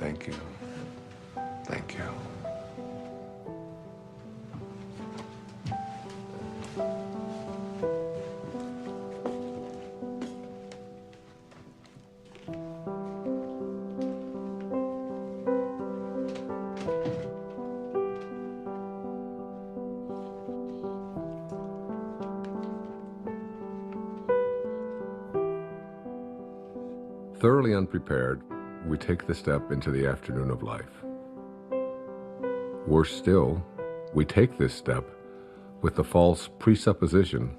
Thank you. Thank you. Thoroughly unprepared, we take the step into the afternoon of life. Worse still, we take this step with the false presupposition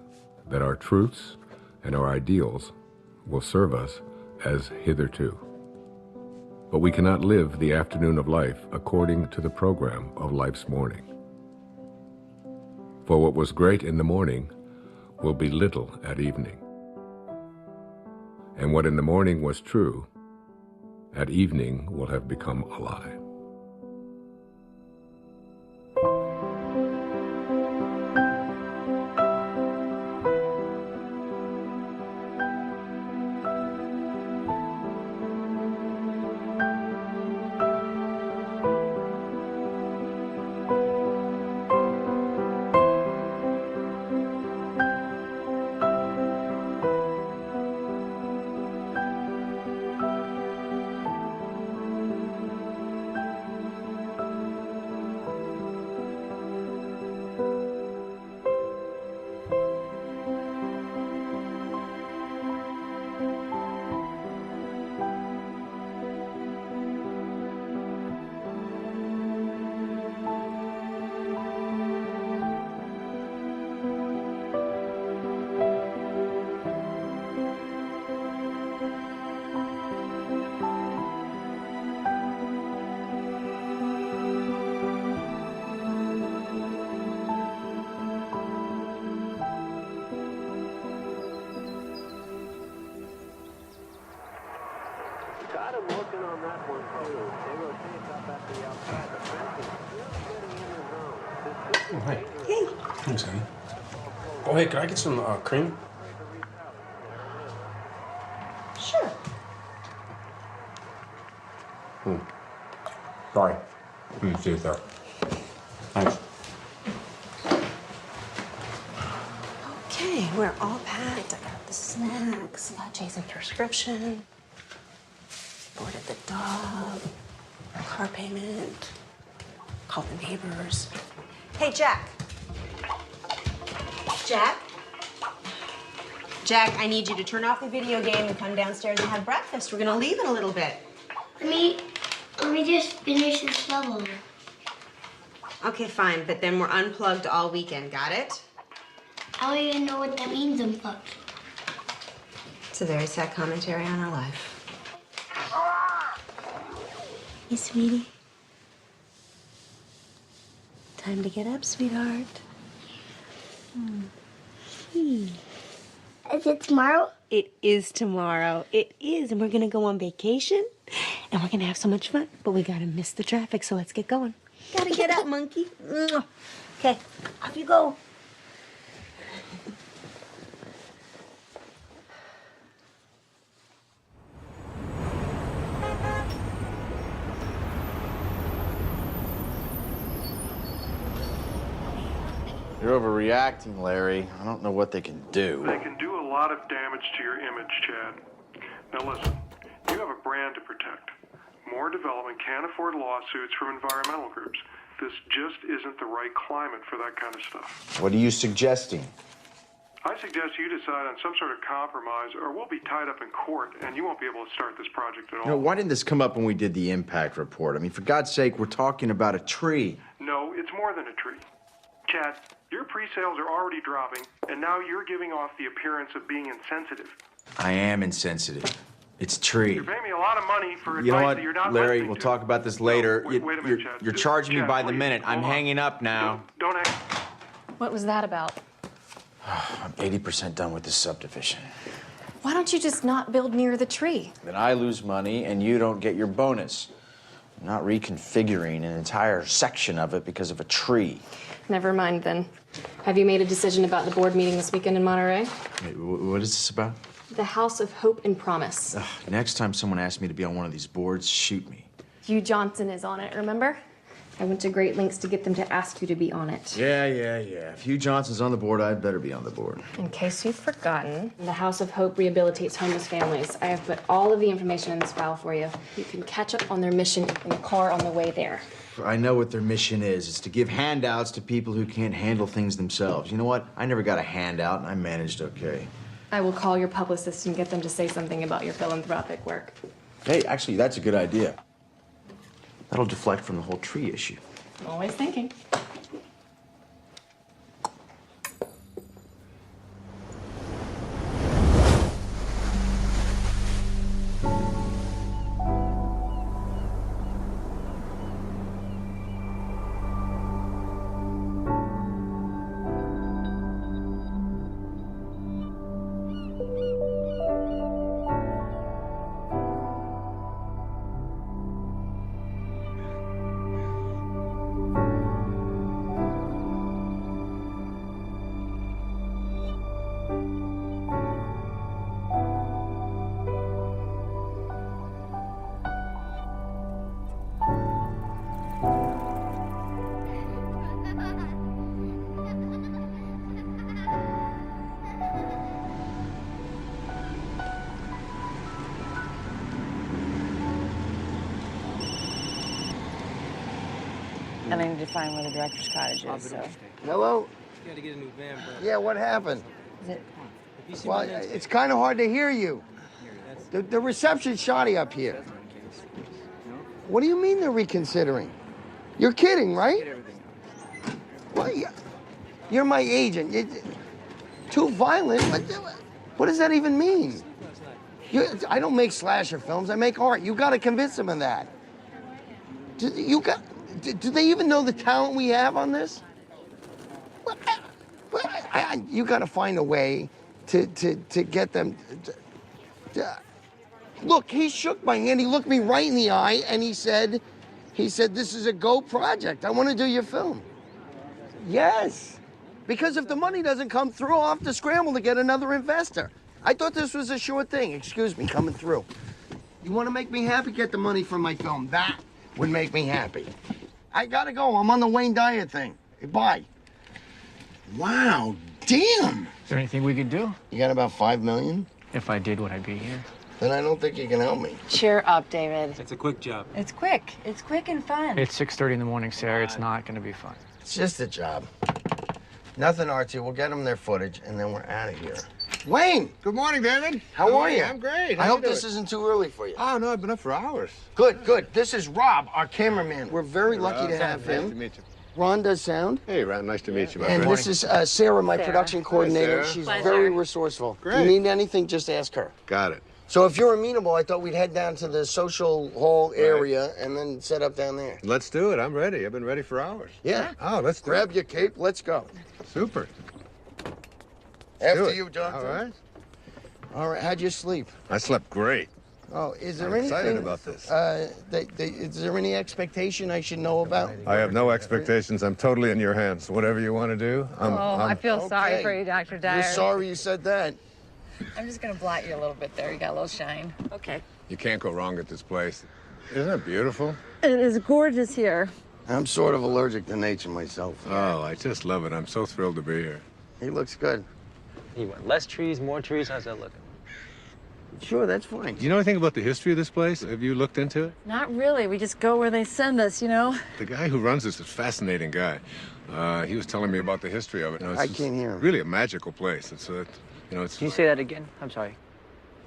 that our truths and our ideals will serve us as hitherto. But we cannot live the afternoon of life according to the program of life's morning. For what was great in the morning will be little at evening. And what in the morning was true, at evening will have become a lie. Got him looking on that one, too. They rotate up at the outside. The fence is just getting in the zone. Oh, hey. Hey. Thanks, honey. Oh, hey, can I get some cream? Sure. Sorry. Didn't see it there. Thanks. Okay, we're all packed. I got the snacks, Lao-Tse's prescription, boarded the dog, car payment, called the neighbors. Hey, Jack. Jack? Jack, I need you to turn off the video game and come downstairs and have breakfast. We're gonna leave in a little bit. Let me just finish this level. Okay, fine, but then we're unplugged all weekend, got it? I don't even know what that means, unplugged. It's a very sad commentary on our life. Hey, sweetie. Time to get up, sweetheart. Is it tomorrow? It is tomorrow. It is, and we're gonna go on vacation, and we're gonna have so much fun, but we gotta miss the traffic, so let's get going. Gotta get up, monkey. Okay, off you go. You're overreacting, Larry. I don't know what they can do. They can do a lot of damage to your image, Chad. Now listen, you have a brand to protect. More development can't afford lawsuits from environmental groups. This just isn't the right climate for that kind of stuff. What are you suggesting? I suggest you decide on some sort of compromise, or we'll be tied up in court, and you won't be able to start this project at all. You know, why didn't this come up when we did the impact report? I mean, for God's sake, we're talking about a tree. No, it's more than a tree. Chad, your pre-sales are already dropping, and now you're giving off the appearance of being insensitive. I am insensitive. It's a tree. You're paying me a lot of money for advice You know what, that you're not Larry, listening we'll to. talk about this later. No, wait a minute, Chad. You're charging me Chad, by the please, minute. I'm hold on. hanging up now. Don't hang. What was that about? I'm 80% done with this subdivision. Why don't you just not build near the tree? Then I lose money and you don't get your bonus. I'm not reconfiguring an entire section of it because of a tree. Never mind then. Have you made a decision about the board meeting this weekend in Monterey? Wait, what is this about? The House of Hope and Promise. Ugh, next time someone asks me to be on one of these boards, shoot me. Hugh Johnson is on it, remember? I went to great lengths to get them to ask you to be on it. Yeah. If Hugh Johnson's on the board, I'd better be on the board. In case you've forgotten, the House of Hope rehabilitates homeless families. I have put all of the information in this file for you. You can catch up on their mission in the car on the way there. I know what their mission is. It's to give handouts to people who can't handle things themselves. You know what? I never got a handout, and I managed okay. I will call your publicist and get them to say something about your philanthropic work. Hey, actually, that's a good idea. That'll deflect from the whole tree issue. Always thinking. And I need to find where the director's cottage is, so. Hello? You gotta get a new van, bro. Yeah, what happened? Is it? Well, it's kind of hard to hear you. The reception's shoddy up here. What do you mean they're reconsidering? You're kidding, right? Well, you're my agent. Too violent? What does that even mean? I don't make slasher films. I make art. You got to convince them of that. Do they even know the talent we have on this? You got to find a way to get them. Look, he shook my hand. He looked me right in the eye, and he said, "This is a go project. I want to do your film." Yes, because if the money doesn't come through, I'll have to scramble to get another investor. I thought this was a sure thing. Excuse me, coming through. You want to make me happy? Get the money from my film. That would make me happy. I gotta go. I'm on the Wayne Dyer thing. Bye. Wow, damn. Is there anything we could do? You got about $5 million? If I did, would I be here? Then I don't think you can help me. Cheer up, David. It's a quick job. It's quick. It's quick and fun. It's 6:30 in the morning, Sarah. It's not going to be fun. It's just a job. Nothing artsy. We'll get them their footage, and then we're out of here. Wayne! Good morning, David. How are you? I'm great. I hope this isn't too early for you. Oh, no, I've been up for hours. Good, good. This is Rob, our cameraman. We're very lucky to have him. Nice to meet you. Ron does sound. Hey, Ron, nice to meet you, my And friend. this is Sarah, my production coordinator. Sarah. She's Pleasure. very resourceful. Great. If you need anything, just ask her. Got it. So if you're amenable, I thought we'd head down to the social hall area and then set up down there. Let's do it. I'm ready. I've been ready for hours. Yeah. Oh, let's do Grab it. your cape. Let's go. Super. After it. you, Jonathan. All right. All right. How'd you sleep? I slept great. Oh, is there I'm anything? excited about this. Is there any expectation I should know about? I have no expectations. I'm totally in your hands. Whatever you want to do, I feel sorry Okay. for you, Dr. Dyer. You're sorry you said that. I'm just gonna blot you a little bit there. You got a little shine. Okay. You can't go wrong at this place. Isn't it beautiful? It is gorgeous here. I'm sort of allergic to nature myself. Oh, I just love it. I'm so thrilled to be here. He looks good. You want less trees, more trees? How's that looking? Sure, that's fine. Do you know anything about the history of this place? Have you looked into it? Not really. We just go where they send us, you know? The guy who runs this is a fascinating guy. He was telling me about the history of it. No, I can't hear him. Really a magical place. It's it's. Can you say that again? I'm sorry.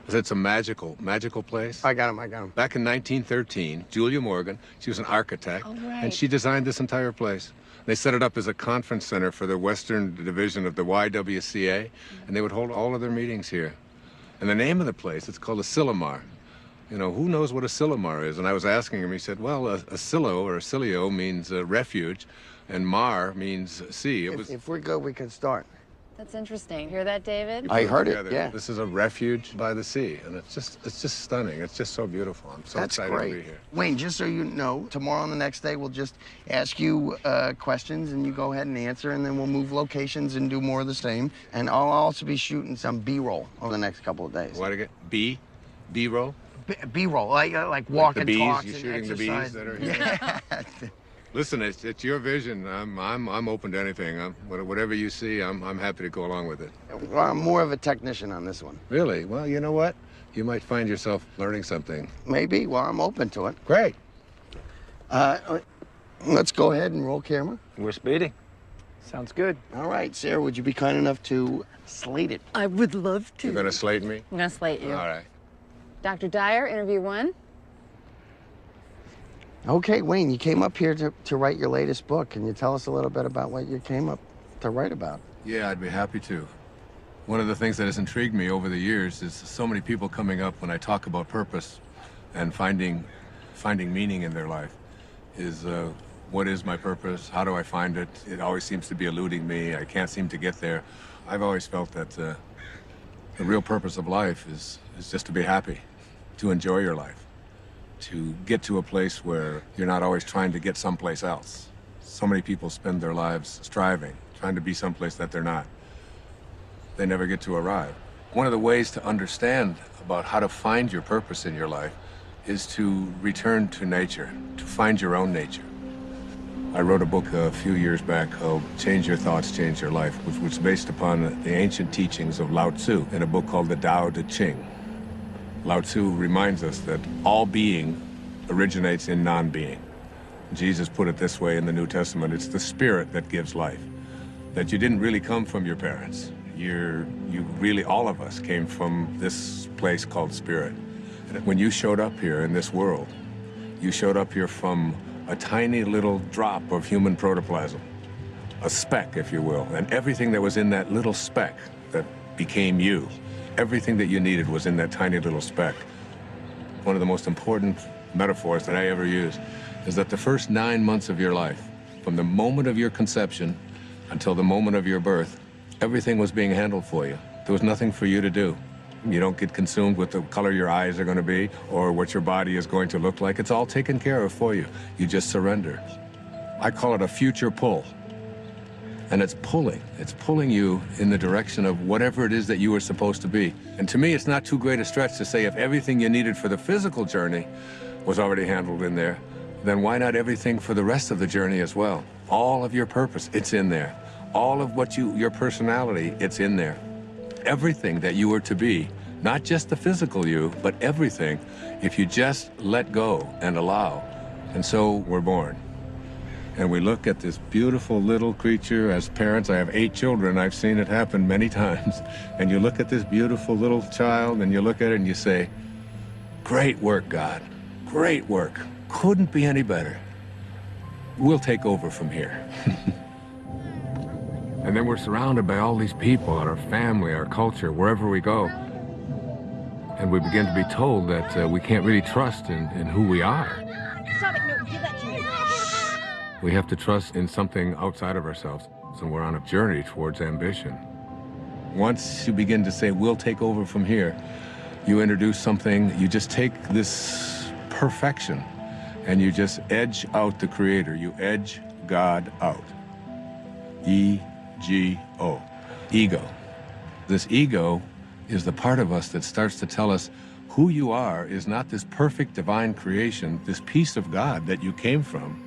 It's a magical place. I got him. Back in 1913, Julia Morgan, she was an architect, Oh, right. and she designed this entire place. They set it up as a conference center for the Western Division of the YWCA, and they would hold all of their meetings here. And the name of the place, it's called a Silomar. You know, who knows what a Silomar is? And I was asking him, he said, well, a silo or a silio means refuge, and mar means sea. If we're good, we can start. That's interesting. Hear that, David? I heard it, Together. yeah. This is a refuge by the sea, and it's just stunning. It's just so beautiful. I'm so That's excited great. to be here. Wayne, just so you know, tomorrow and the next day, we'll just ask you questions, and you go ahead and answer, and then we'll move locations and do more of the same. And I'll also be shooting some B-roll over the next couple of days. What again? B-roll? B-roll, like walk the and bees, talks you and shooting exercise. the bees that are here? Yeah. Listen, it's your vision. I'm open to anything. Whatever you see, I'm happy to go along with it. Well, I'm more of a technician on this one. Really? Well, you know what? You might find yourself learning something. Maybe. Well, I'm open to it. Great. Let's go ahead and roll camera. We're speeding. Sounds good. All right, Sarah, would you be kind enough to slate it? I would love to. You're gonna slate me? I'm gonna slate you. All right. Dr. Dyer, interview 1. Okay, Wayne, you came up here to write your latest book. Can you tell us a little bit about what you came up to write about? Yeah, I'd be happy to. One of the things that has intrigued me over the years is so many people coming up when I talk about purpose and finding meaning in their life is what is my purpose? How do I find it? It always seems to be eluding me. I can't seem to get there. I've always felt that the real purpose of life is just to be happy, to enjoy your life, to get to a place where you're not always trying to get someplace else. So many people spend their lives striving, trying to be someplace that they're not. They never get to arrive. One of the ways to understand about how to find your purpose in your life is to return to nature, to find your own nature. I wrote a book a few years back called Change Your Thoughts, Change Your Life, which was based upon the ancient teachings of Lao-Tse in a book called the Tao-Te Ching. Lao-Tse reminds us that all being originates in non-being. Jesus put it this way in the New Testament, it's the spirit that gives life. That you didn't really come from your parents. You really, all of us came from this place called spirit. And when you showed up here in this world, you showed up here from a tiny little drop of human protoplasm, a speck, if you will, and everything that was in that little speck that became you, everything that you needed was in that tiny little speck. One of the most important metaphors that I ever use is that the first 9 months of your life, from the moment of your conception until the moment of your birth, everything was being handled for you. There was nothing for you to do. You don't get consumed with the color your eyes are going to be or what your body is going to look like. It's all taken care of for you. You just surrender. I call it a future pull. And it's pulling you in the direction of whatever it is that you were supposed to be. And to me, it's not too great a stretch to say if everything you needed for the physical journey was already handled in there, then why not everything for the rest of the journey as well? All of your purpose, it's in there. All of what your personality, it's in there. Everything that you were to be, not just the physical you, but everything, if you just let go and allow. And so we're born. And we look at this beautiful little creature. As parents, I have 8 children. I've seen it happen many times. And you look at this beautiful little child and you look at it and you say, great work, God. Great work. Couldn't be any better. We'll take over from here. And then we're surrounded by all these people, our family, our culture, wherever we go. And we begin to be told that we can't really trust in who we are. Stop it, no, give that to me. We have to trust in something outside of ourselves. So we're on a journey towards ambition. Once you begin to say, we'll take over from here, you introduce something, you just take this perfection and you just edge out the Creator. You edge God out. E-G-O. Ego. This ego is the part of us that starts to tell us who you are is not this perfect divine creation, this piece of God that you came from.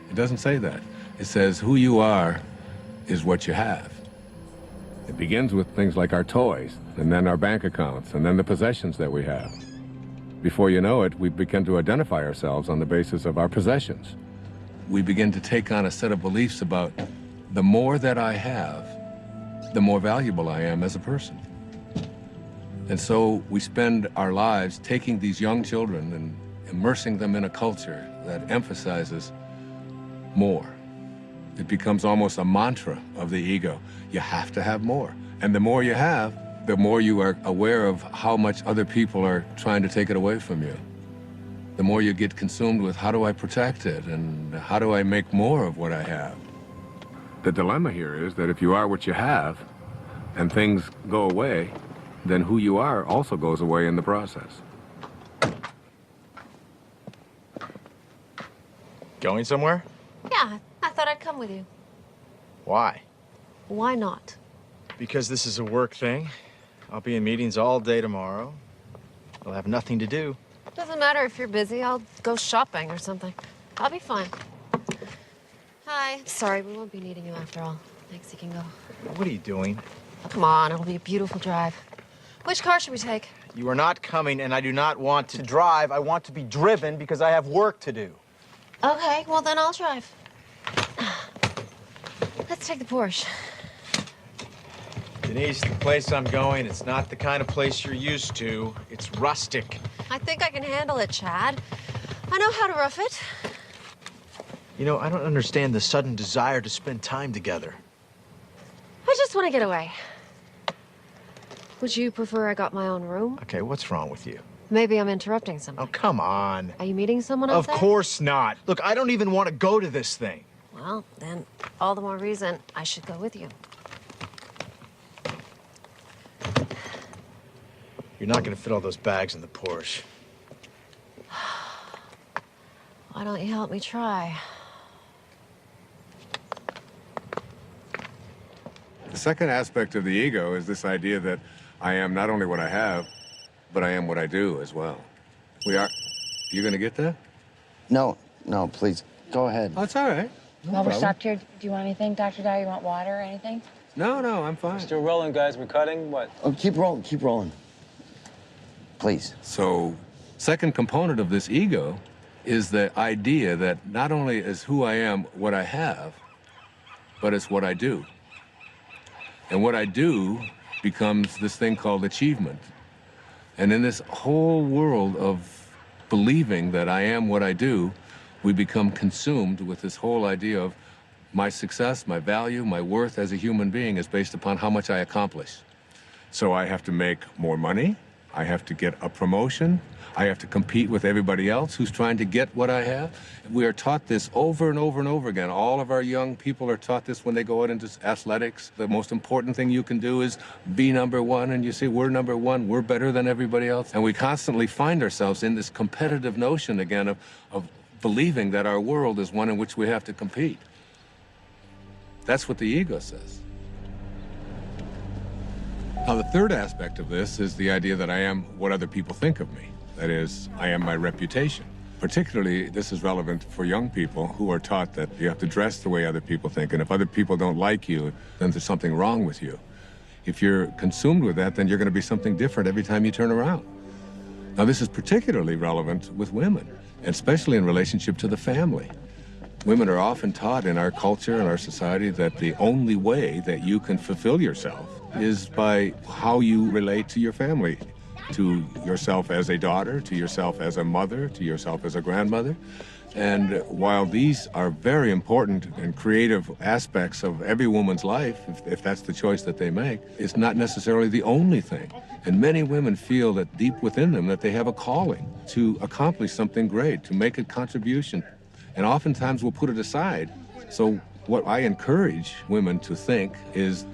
It doesn't say that. It says who you are is what you have. It begins with things like our toys, and then our bank accounts, and then the possessions that we have. Before you know it, we begin to identify ourselves on the basis of our possessions. We begin to take on a set of beliefs about the more that I have, the more valuable I am as a person. And so we spend our lives taking these young children and immersing them in a culture that emphasizes more. It becomes almost a mantra of the ego. You have to have more. And the more you have, the more you are aware of how much other people are trying to take it away from you. The more you get consumed with how do I protect it and how do I make more of what I have. The dilemma here is that if you are what you have and things go away, then who you are also goes away in the process. Going somewhere? Yeah, I thought I'd come with you. Why? Why not? Because this is a work thing. I'll be in meetings all day tomorrow. I'll have nothing to do. Doesn't matter if you're busy. I'll go shopping or something. I'll be fine. Hi. Sorry, we won't be needing you after all. Thanks, you can go. What are you doing? Oh, come on, it'll be a beautiful drive. Which car should we take? You are not coming, and I do not want To drive, I want to be driven because I have work to do. Okay, well then I'll drive. Let's take the Porsche. Denise, the place I'm going, it's not the kind of place you're used to. It's rustic. I think I can handle it, Chad. I know how to rough it. You know, I don't understand the sudden desire to spend time together. I just want to get away. Would you prefer I got my own room? Okay, what's wrong with you? Maybe I'm interrupting something. Oh, come on. Are you meeting someone out Of there? course not. Look, I don't even want to go to this thing. Well, then all the more reason I should go with you. You're not going to fit all those bags in the Porsche. Why don't you help me try? The second aspect of the ego is this idea that I am not only what I have, but I am what I do as well. We are... You gonna get that? No, please. Go ahead. Oh, it's all right. No While we're problem. stopped here, do you want anything, Dr. Dyer? You want water or anything? No, I'm fine. Still rolling, guys. We're cutting. What? Oh, keep rolling. Please. So, second component of this ego is the idea that not only is who I am what I have, but it's what I do. And what I do becomes this thing called achievement. And in this whole world of believing that I am what I do, we become consumed with this whole idea of my success, my value, my worth as a human being is based upon how much I accomplish. So I have to make more money, I have to get a promotion, I have to compete with everybody else who's trying to get what I have. We are taught this over and over and over again. All of our young people are taught this when they go out into athletics. The most important thing you can do is be number one, and you say, we're number one, we're better than everybody else. And we constantly find ourselves in this competitive notion again of believing that our world is one in which we have to compete. That's what the ego says. Now, the third aspect of this is the idea that I am what other people think of me. That is, I am my reputation. Particularly, this is relevant for young people who are taught that you have to dress the way other people think, and if other people don't like you, then there's something wrong with you. If you're consumed with that, then you're going to be something different every time you turn around. Now, this is particularly relevant with women, and especially in relationship to the family. Women are often taught in our culture and our society that the only way that you can fulfill yourself is by how you relate to your family, to yourself as a daughter, to yourself as a mother, to yourself as a grandmother. And while these are very important and creative aspects of every woman's life, if that's the choice that they make, it's not necessarily the only thing. And many women feel that deep within them that they have a calling to accomplish something great, to make a contribution. And oftentimes we'll put it aside. So what I encourage women to think is,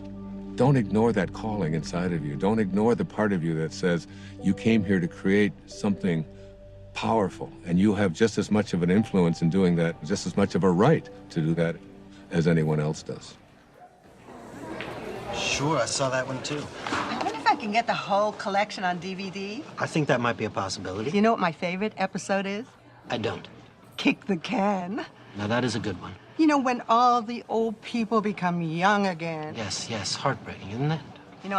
don't ignore that calling inside of you. Don't ignore the part of you that says you came here to create something powerful, and you have just as much of an influence in doing that, just as much of a right to do that as anyone else does. Sure, I saw that one too. I wonder if I can get the whole collection on DVD. I think that might be a possibility. You know what my favorite episode is? I don't. Kick the Can. Now that is a good one. You know, when all the old people become young again. Yes, heartbreaking, isn't it? You know,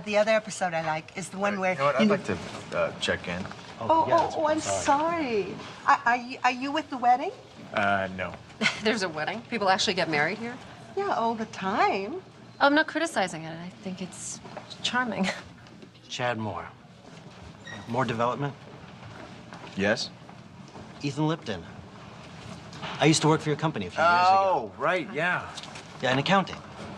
the other episode I like is the one where... You know what, I'd like to check in. I'm sorry. Are you with the wedding? No. There's a wedding? People actually get married here? Yeah, all the time. I'm not criticizing it. I think it's charming. Chad Moore. More development? Yes? Ethan Lipton. I used to work for your company a few years ago. Oh, right, yeah. Yeah, in accounting.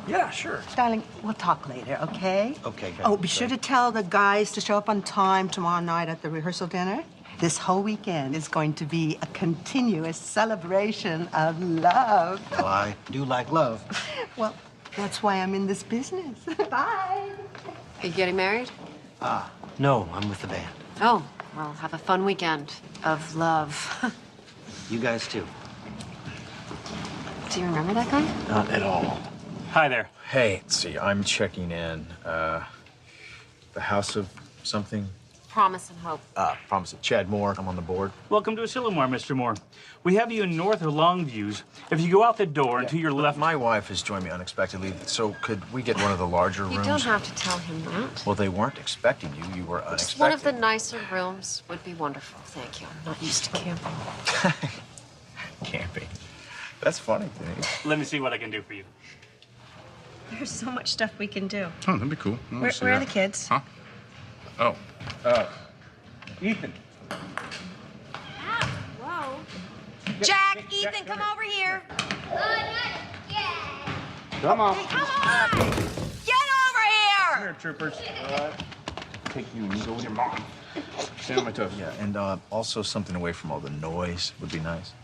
Yeah, sure. Darling, we'll talk later, okay? Okay, good. Oh, be sure to tell the guys to show up on time tomorrow night at the rehearsal dinner. This whole weekend is going to be a continuous celebration of love. Well, I do like love. Well, that's why I'm in this business. Bye. Are you getting married? No, I'm with the band. Oh, well, have a fun weekend of love. You guys too. Do you remember that guy? Not at all. Hi there. Hey, let's see, I'm checking in. The house of something? Promise and Hope. Promise it. Chad Moore, I'm on the board. Welcome to Asilomar, Mr. Moore. We have you in North or Longviews. If you go out the door and to your left... My wife has joined me unexpectedly, so could we get one of the larger rooms? You don't have to tell him that. Well, they weren't expecting you. You were unexpected. Just one of the nicer rooms would be wonderful. Thank you. I'm not used to camping. Camping. That's funny, Denise. Let me see what I can do for you. There's so much stuff we can do. Oh, that'd be cool. Where are the kids? Huh? Oh, Ethan. Whoa. Jack, Ethan, come over here. Come on. Come on! Get over here! Come here, troopers. Take you and you go with your mom. Stand on my toes. Yeah, and also something away from all the noise would be nice.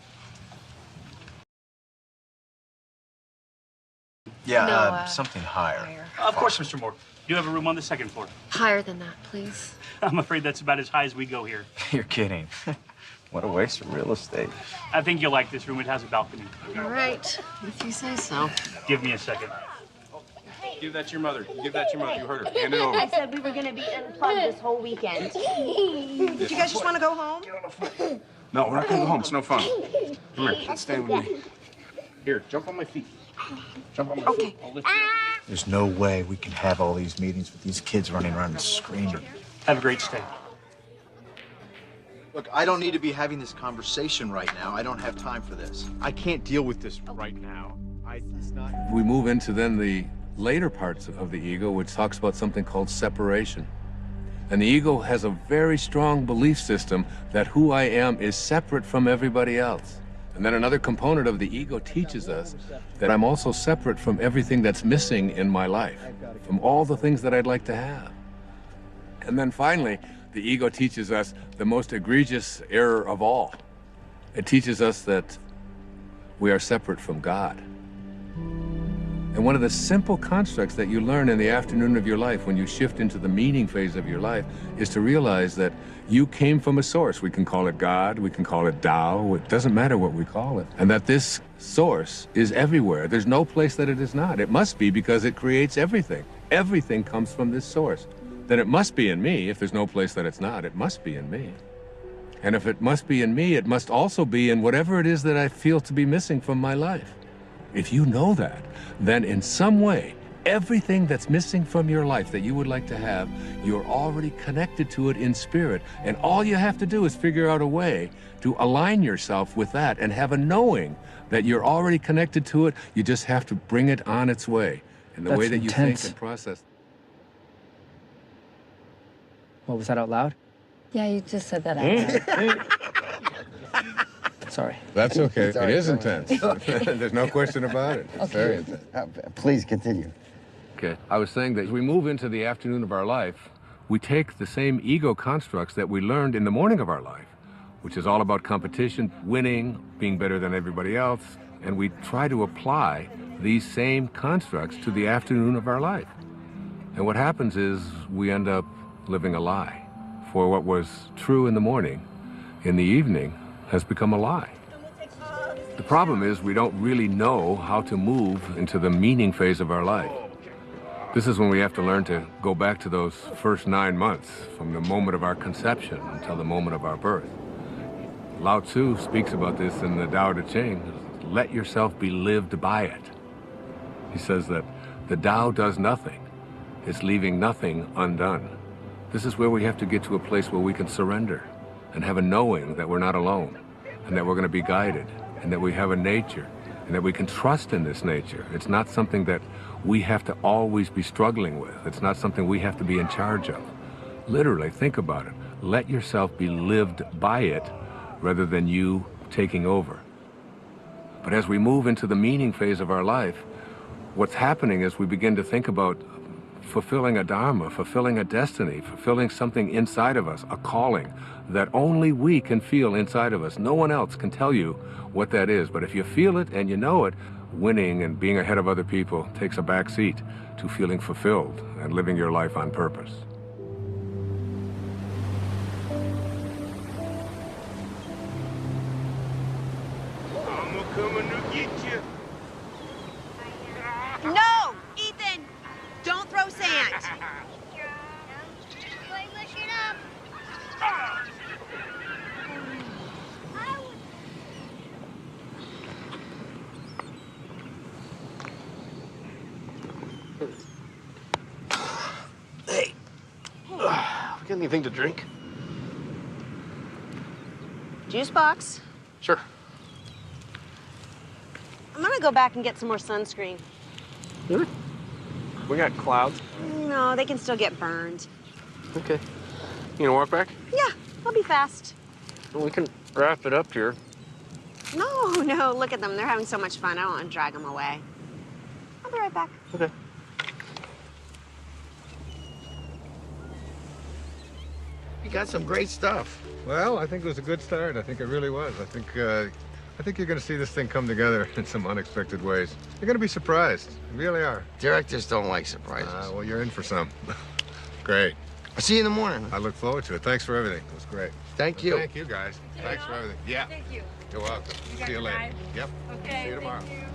Yeah, No, something higher. Of course, Mr. Moore. You have a room on the second floor. Higher than that, please. I'm afraid that's about as high as we go here. You're kidding. What a waste of real estate. I think you'll like this room. It has a balcony. All right, if you say so. Give me a second. Give that to your mother. Give that to your mother. You heard her. Hand it over. I said we were going to be unplugged this whole weekend. Do you guys just want to go home? No, we're not going to go home. It's no fun. Come here. Stand with me. Here, jump on my feet. Jump on my feet. I'll lift you up. There's no way we can have all these meetings with these kids running around and screaming. Have a great stay. Look, I don't need to be having this conversation right now. I don't have time for this. I can't deal with this right now. We move into then the later parts of the ego, which talks about something called separation. And the ego has a very strong belief system that who I am is separate from everybody else. And then another component of the ego teaches us that I'm also separate from everything that's missing in my life, from all the things that I'd like to have. And then finally, the ego teaches us the most egregious error of all. It teaches us that we are separate from God. And one of the simple constructs that you learn in the afternoon of your life when you shift into the meaning phase of your life is to realize that you came from a source. We can call it God, we can call it Tao, it doesn't matter what we call it. And that this source is everywhere. There's no place that it is not. It must be because it creates everything. Everything comes from this source. Then it must be in me. If there's no place that it's not, it must be in me. And if it must be in me, it must also be in whatever it is that I feel to be missing from my life. If you know that, then in some way, everything that's missing from your life that you would like to have, you're already connected to it in spirit. And all you have to do is figure out a way to align yourself with that and have a knowing that you're already connected to it. You just have to bring it on its way in the way that you think and process. What was that out loud? Yeah, you just said that out loud. Sorry. That's okay. It is Sorry. intense. There's no question about it. It's very intense. Please continue. Okay. I was saying that as we move into the afternoon of our life, we take the same ego constructs that we learned in the morning of our life, which is all about competition, winning, being better than everybody else, and we try to apply these same constructs to the afternoon of our life. And what happens is we end up living a lie. For what was true in the morning, in the evening, has become a lie. The problem is we don't really know how to move into the meaning phase of our life. This is when we have to learn to go back to those first 9 months, from the moment of our conception until the moment of our birth. Lao-Tse speaks about this in the Lao-Tse. Let yourself be lived by it. He says that the Tao does nothing. It's leaving nothing undone. This is where we have to get to a place where we can surrender and have a knowing that we're not alone and that we're going to be guided and that we have a nature and that we can trust in this nature. It's not something that we have to always be struggling with. It's not something we have to be in charge of. Literally, think about it. Let yourself be lived by it rather than you taking over. But as we move into the meaning phase of our life, what's happening is we begin to think about fulfilling a dharma, fulfilling a destiny, fulfilling something inside of us, a calling that only we can feel inside of us. No one else can tell you what that is. But if you feel it and you know it, winning and being ahead of other people takes a back seat to feeling fulfilled and living your life on purpose. I'm coming to get you. No! Ethan! Don't throw sand! Hey, we got anything to drink? Juice box. Sure. I'm gonna go back and get some more sunscreen. Really? We got clouds. No, they can still get burned. Okay. You gonna walk back? Yeah, I'll be fast. Well, we can wrap it up here. No, look at them. They're having so much fun. I don't want to drag them away. I'll be right back. Okay. You got some great stuff. Well, I think it was a good start. I think it really was. I think you're going to see this thing come together in some unexpected ways. You're going to be surprised. You really are. Directors don't like surprises. Well, you're in for some. Great. I'll see you in the morning. I look forward to it. Thanks for everything. It was great. Thank you. Thank you, guys. Thanks for everything. Yeah. Thank you. You're welcome. See you later. ride? Yep. Okay. See you tomorrow. Thank you.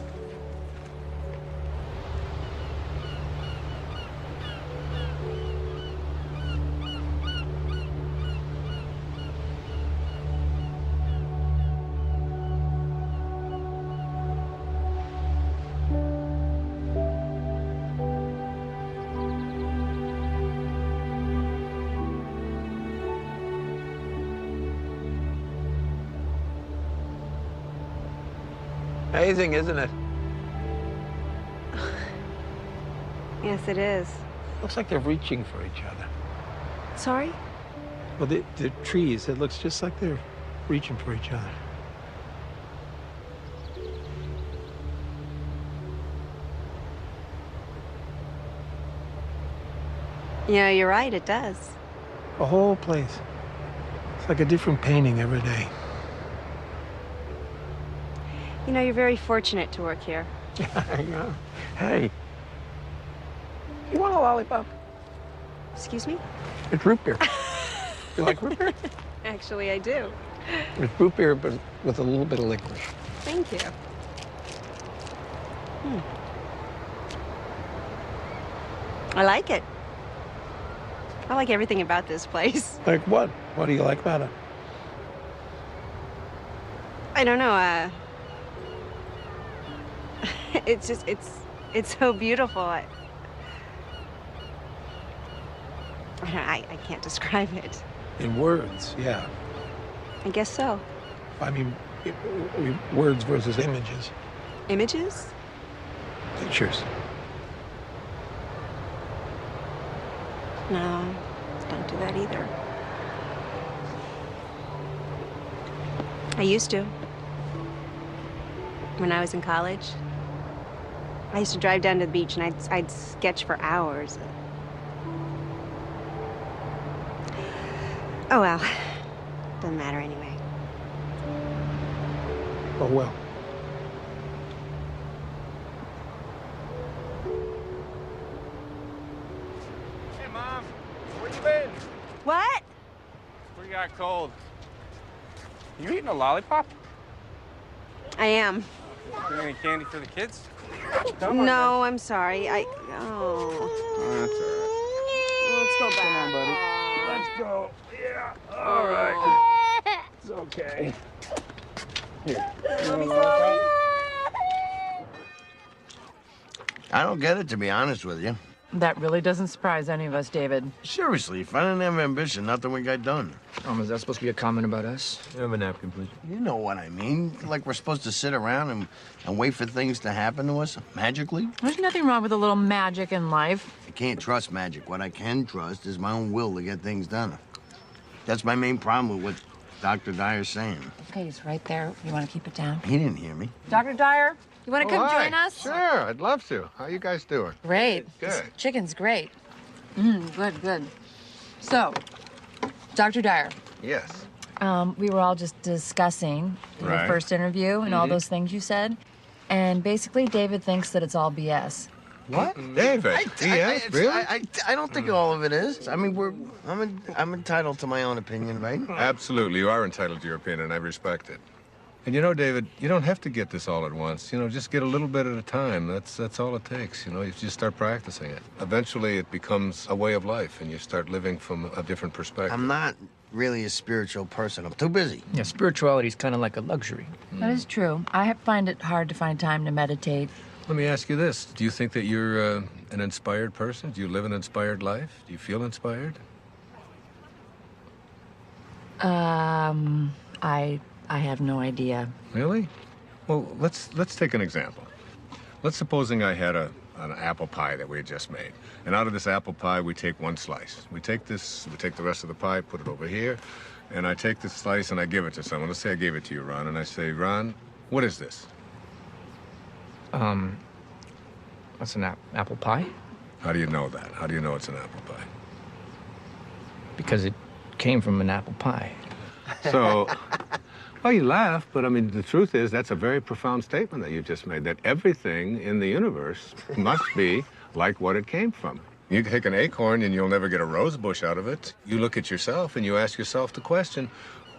Amazing, isn't it? Yes, it is. Looks like they're reaching for each other. Sorry? Well, the trees, it looks just like they're reaching for each other. Yeah, you're right, it does. The whole place. It's like a different painting every day. You know, you're very fortunate to work here. I know. Hey, you want a lollipop? Excuse me? It's root beer. You like root beer? Actually, I do. It's root beer, but with a little bit of licorice. Thank you. I like it. I like everything about this place. Like what? What do you like about it? I don't know, it's just, it's so beautiful. I can't describe it. In words, yeah. I guess so. I mean, words versus images. Images? Pictures. No, don't do that either. I used to. When I was in college, I used to drive down to the beach and I'd sketch for hours. Oh well, doesn't matter anyway. Oh well. Hey, Mom, where you been? What? We got cold. You eating a lollipop? I am. You any candy for the kids? No, I'm sorry. Oh. That's all right. Let's go back. Come on, buddy. Let's go. Yeah. All right. It's okay. Here. You want a lollipop? I don't get it, to be honest with you. That really doesn't surprise any of us, David. Seriously, if I didn't have ambition, nothing would get done. Is that supposed to be a comment about us? You have a napkin, please. You know what I mean. Like we're supposed to sit around and wait for things to happen to us magically. There's nothing wrong with a little magic in life. I can't trust magic. What I can trust is my own will to get things done. That's my main problem with what Dr. Dyer's saying. Okay, he's right there. You want to keep it down? He didn't hear me. Dr. Dyer, you want to come hi. join us? Sure, I'd love to. How you guys doing? Great. Good. This chicken's great. Good. So, Dr. Dyer. Yes. We were all just discussing the Right. first interview and all those things you said. And basically, David thinks that it's all BS. What? David, yes, really? I don't think all of it is. I mean, I'm entitled to my own opinion, right? Absolutely, you are entitled to your opinion, and I respect it. And you know, David, you don't have to get this all at once. You know, just get a little bit at a time. That's all it takes. You know, you just start practicing it. Eventually, it becomes a way of life, and you start living from a different perspective. I'm not really a spiritual person. I'm too busy. Yeah, spirituality is kind of like a luxury. That is true. I find it hard to find time to meditate. Let me ask you this. Do you think that you're an inspired person? Do you live an inspired life? Do you feel inspired? I have no idea. Really? Well, let's take an example. Let's supposing I had an apple pie that we had just made. And out of this apple pie, we take one slice. We take the rest of the pie, put it over here, and I take this slice and I give it to someone. Let's say I gave it to you, Ron, and I say, Ron, what is this? That's an apple pie? How do you know that? How do you know it's an apple pie? Because it came from an apple pie. So, well, you laugh, but I mean, the truth is that's a very profound statement that you just made, that everything in the universe must be like what it came from. You take an acorn and you'll never get a rose bush out of it. You look at yourself and you ask yourself the question,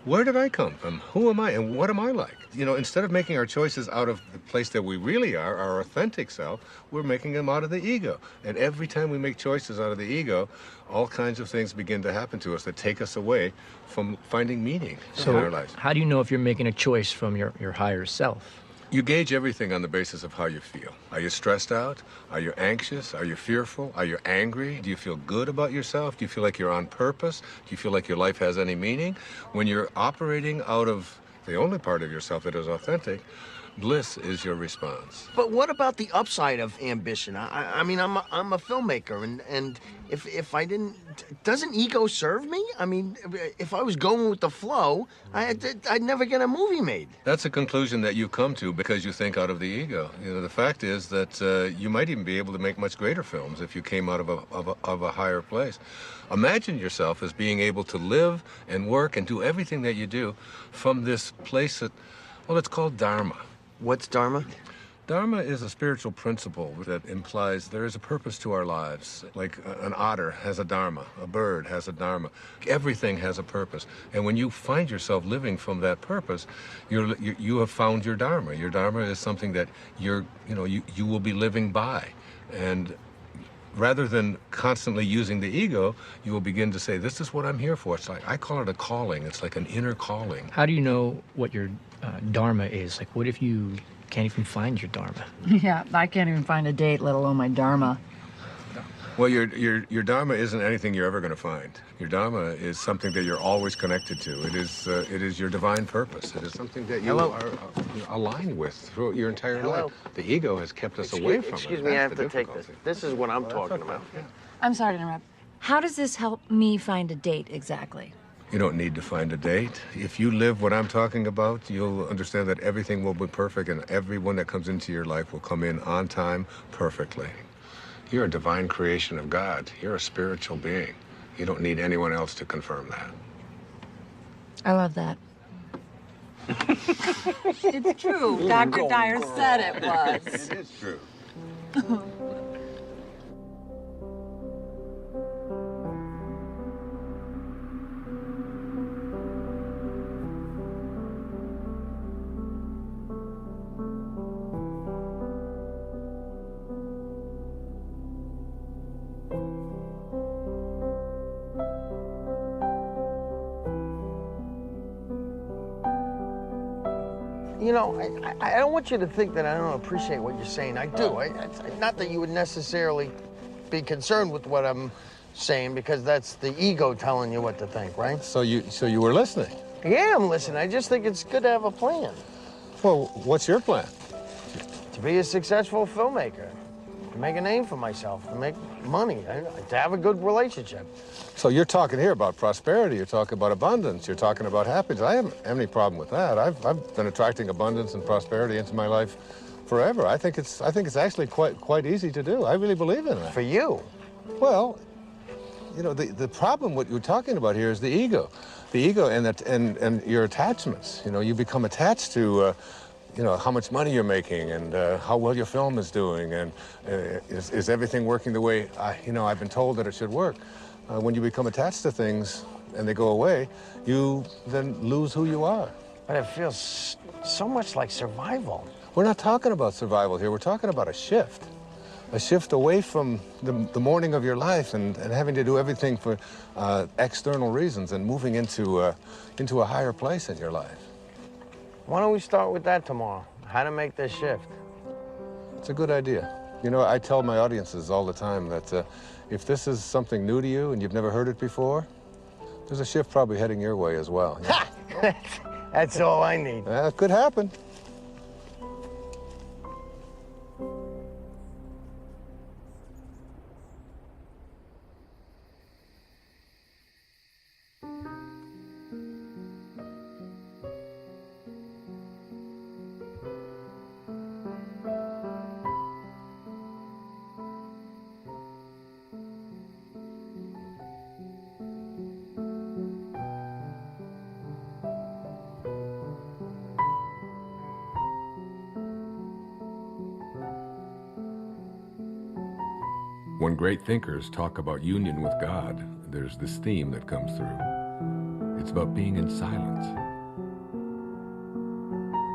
where did I come from? Who am I and what am I like? You know, instead of making our choices out of the place that we really are, our authentic self, we're making them out of the ego. And every time we make choices out of the ego, all kinds of things begin to happen to us that take us away from finding meaning in our lives. How do you know if you're making a choice from your higher self? You gauge everything on the basis of how you feel. Are you stressed out? Are you anxious? Are you fearful? Are you angry? Do you feel good about yourself? Do you feel like you're on purpose? Do you feel like your life has any meaning? When you're operating out of the only part of yourself that is authentic, bliss is your response. But what about the upside of ambition? I mean, I'm a filmmaker, and if I didn't, doesn't ego serve me? I mean, if I was going with the flow, I'd never get a movie made. That's a conclusion that you come to because you think out of the ego. You know, the fact is that you might even be able to make much greater films if you came out of a higher place. Imagine yourself as being able to live and work and do everything that you do from this place that, well, it's called Dharma. What's Dharma? Dharma is a spiritual principle that implies there is a purpose to our lives. Like an otter has a dharma, a bird has a dharma. Everything has a purpose. And when you find yourself living from that purpose, you have found your dharma. Your dharma is something that you will be living by. And rather than constantly using the ego, you will begin to say, this is what I'm here for. It's like, I call it a calling. It's like an inner calling. How do you know what your dharma is? Like, what if you can't even find your dharma? Yeah, I can't even find a date, let alone my dharma. Well, your dharma isn't anything you're ever going to find. Your dharma is something that you're always connected to. It is your divine purpose. It is something that you are aligned with throughout your entire life. The ego has kept us away from it. Excuse me, I have to take this. This is what I'm talking about. I'm sorry to interrupt. How does this help me find a date exactly? You don't need to find a date. If you live what I'm talking about, you'll understand that everything will be perfect and everyone that comes into your life will come in on time perfectly. You're a divine creation of God. You're a spiritual being. You don't need anyone else to confirm that. I love that. It's true. Dr. Dyer said it was. It is true. You know, I don't want you to think that I don't appreciate what you're saying. I do. Not that you would necessarily be concerned with what I'm saying, because that's the ego telling you what to think, right? So you were listening? Yeah, I'm listening. I just think it's good to have a plan. Well, what's your plan? To be a successful filmmaker, to make a name for myself, to make money, to have a good relationship. So you're talking here about prosperity, you're talking about abundance, you're talking about happiness. I haven't any problem with that. I've been attracting abundance and prosperity into my life forever. I think it's actually quite easy to do. I really believe in that. For you? Well, you know, the problem what you're talking about here is the ego. The ego and your attachments. You know, you become attached to you know, how much money you're making and how well your film is doing and is everything working the way I've been told that it should work. When you become attached to things and they go away, you then lose who you are. But it feels so much like survival. We're not talking about survival here. We're talking about a shift away from the morning of your life and having to do everything for external reasons and moving into a higher place in your life. Why don't we start with that tomorrow? How to make this shift? It's a good idea. You know, I tell my audiences all the time that if this is something new to you and you've never heard it before, there's a shift probably heading your way as well. Ha! That's all I need. It could happen. When great thinkers talk about union with God, there's this theme that comes through. It's about being in silence.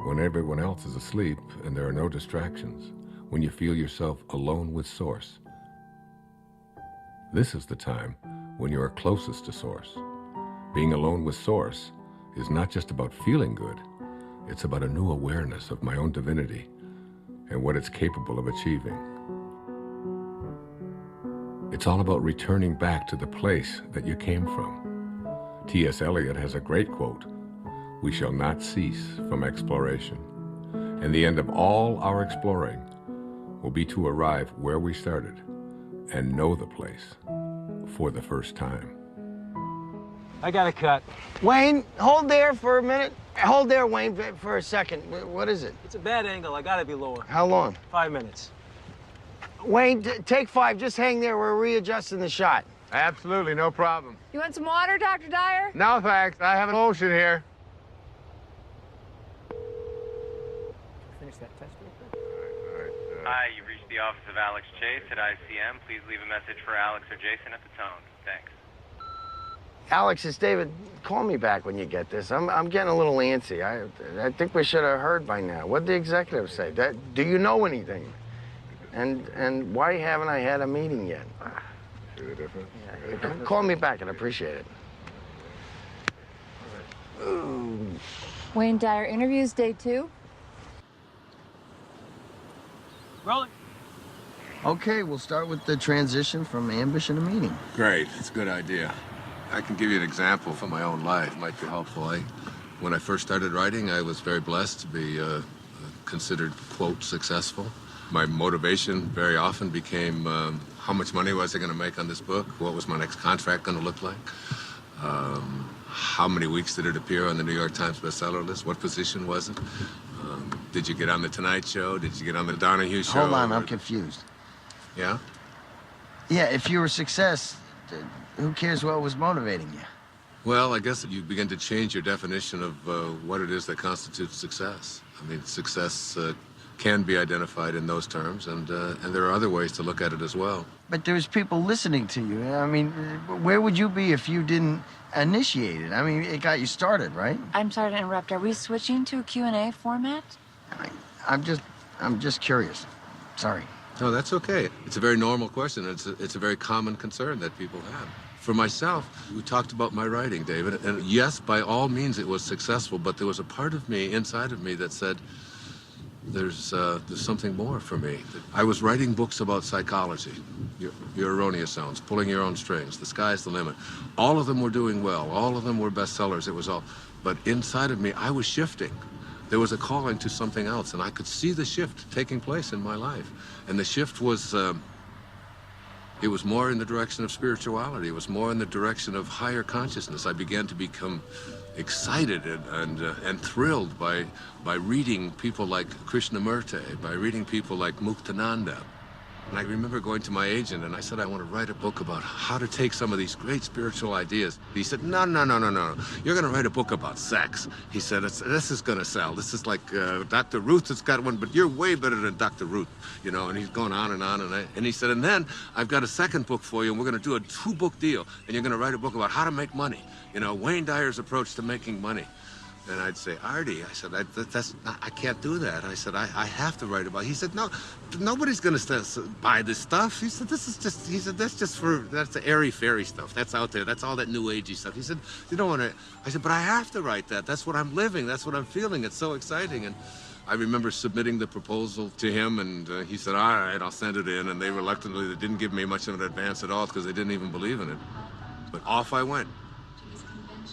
When everyone else is asleep and there are no distractions, when you feel yourself alone with Source. This is the time when you are closest to Source. Being alone with Source is not just about feeling good, it's about a new awareness of my own divinity and what it's capable of achieving. It's all about returning back to the place that you came from. T.S. Eliot has a great quote, "We shall not cease from exploration, and the end of all our exploring will be to arrive where we started and know the place for the first time." I got a cut. Wayne, hold there for a minute. Hold there, Wayne, for a second. What is it? It's a bad angle. I gotta be lower. How long? 5 minutes. Wayne, take 5. Just hang there. We're readjusting the shot. Absolutely, no problem. You want some water, Dr. Dyer? No, thanks. I have an ocean here. Finish that test real quick. Hi, you've reached the office of Alex Chase at ICM. Please leave a message for Alex or Jason at the tone. Thanks. Alex, it's David. Call me back when you get this. I'm getting a little antsy. I think we should have heard by now. What'd the executive say? Do you know anything? And why haven't I had a meeting yet? See the difference? Yeah, call me back. I'd appreciate it. Ooh. Wayne Dyer interviews day 2. Rolling. Okay, we'll start with the transition from ambition to meaning. Great, it's a good idea. I can give you an example from my own life. It might be helpful. When I first started writing, I was very blessed to be considered, quote, successful. My motivation very often became how much money was I going to make on this book? What was my next contract going to look like? How many weeks did it appear on the New York Times bestseller list? What position was it? Did you get on the Tonight Show? Did you get on the Donahue Show? Hold on, I'm confused. Yeah? Yeah, if you were a success, who cares what was motivating you? Well, I guess you begin to change your definition of what it is that constitutes success. I mean, success can be identified in those terms, and there are other ways to look at it as well. But there's people listening to you. I mean, where would you be if you didn't initiate it? I mean, it got you started, right? I'm sorry to interrupt. Are we switching to a Q&A format? I'm just curious. Sorry. No, that's okay. It's a very normal question. It's a very common concern that people have. For myself, we talked about my writing, David, and yes, by all means it was successful, but there was a part of me, inside of me, that said, there's something more for me. I was writing books about psychology, your erroneous zones, pulling your own strings, the sky's the limit. All of them were doing well. All of them were bestsellers. It was all, but inside of me, I was shifting. There was a calling to something else, and I could see the shift taking place in my life. And the shift was, it was more in the direction of spirituality. It was more in the direction of higher consciousness. I began to become excited and thrilled by reading people like Krishnamurti, by reading people like Muktananda. And I remember going to my agent and I said, I want to write a book about how to take some of these great spiritual ideas. He said, no. You're going to write a book about sex. He said, this is going to sell. This is like Dr. Ruth has got one, but you're way better than Dr. Ruth, you know, and he's going on. And he said, and then I've got a second book for you, and we're going to do a 2-book deal, and you're going to write a book about how to make money. You know, Wayne Dyer's approach to making money. And I'd say, Artie, I said, I can't do that. I said, I have to write about it. He said, no, nobody's going to buy this stuff. He said, that's the airy-fairy stuff. That's out there. That's all that new agey stuff. He said, you don't want to. I said, but I have to write that. That's what I'm living. That's what I'm feeling. It's so exciting. And I remember submitting the proposal to him, and he said, all right, I'll send it in. And they reluctantly, they didn't give me much of an advance at all because they didn't even believe in it. But off I went.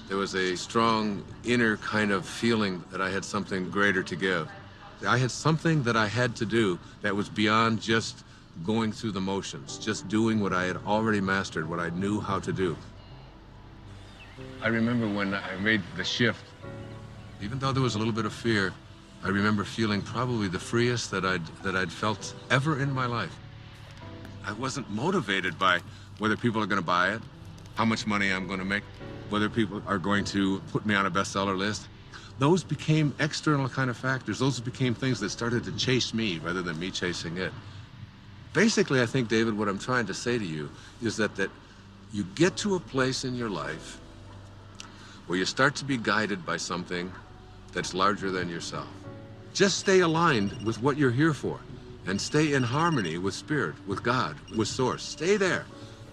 There was a strong inner kind of feeling that I had something greater to give. I had something that I had to do that was beyond just going through the motions, just doing what I had already mastered, what I knew how to do. I remember when I made the shift, even though there was a little bit of fear, I remember feeling probably the freest that I'd felt ever in my life. I wasn't motivated by whether people are going to buy it, how much money I'm going to make, whether people are going to put me on a bestseller list. Those became external kind of factors. Those became things that started to chase me rather than me chasing it. Basically, I think, David, what I'm trying to say to you is that you get to a place in your life where you start to be guided by something that's larger than yourself. Just stay aligned with what you're here for and stay in harmony with Spirit, with God, with Source. Stay there.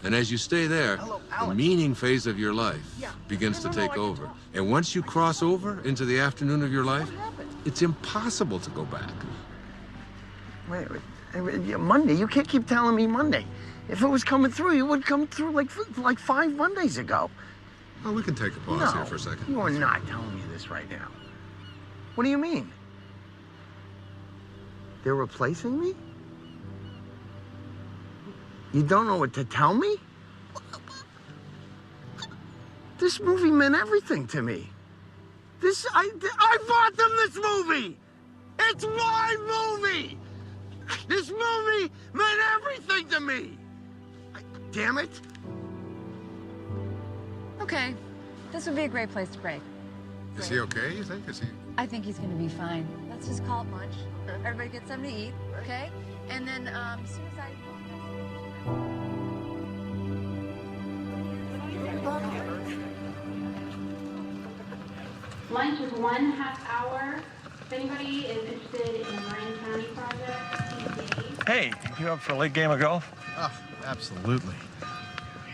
And as you stay there, the meaning phase of your life begins to take over. And once you cross over into the afternoon of your life, it's impossible to go back. Wait, Monday? You can't keep telling me Monday. If it was coming through, it would come through like 5 Mondays ago. Well, we can take a pause here for a second. You are not telling me this right now. What do you mean? They're replacing me? You don't know what to tell me? This movie meant everything to me. I bought them this movie! It's my movie! This movie meant everything to me! Damn it! Okay, this would be a great place to break. Is he okay, you think? I think he's gonna be fine. Let's just call it lunch. Everybody get something to eat, okay? And then, as soon as Lunch is 1.5 hour. If anybody is interested in the Marin County project, Hey, you up for a late game of golf? Oh, absolutely.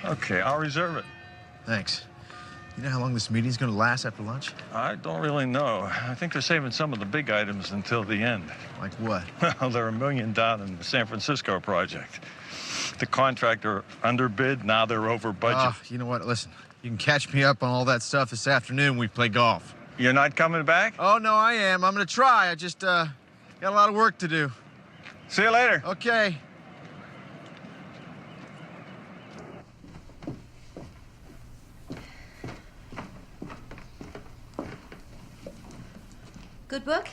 Okay, I'll reserve it. Thanks. You know how long this meeting's gonna last after lunch? I don't really know. I think they're saving some of the big items until the end. Like what? Well, they're $1 million down in the San Francisco project. The contractor underbid, now they're over budget. You know what? Listen, you can catch me up on all that stuff this afternoon when we play golf. You're not coming back? Oh, no, I am. I'm gonna try. I just, got a lot of work to do. See you later. Okay. Good book?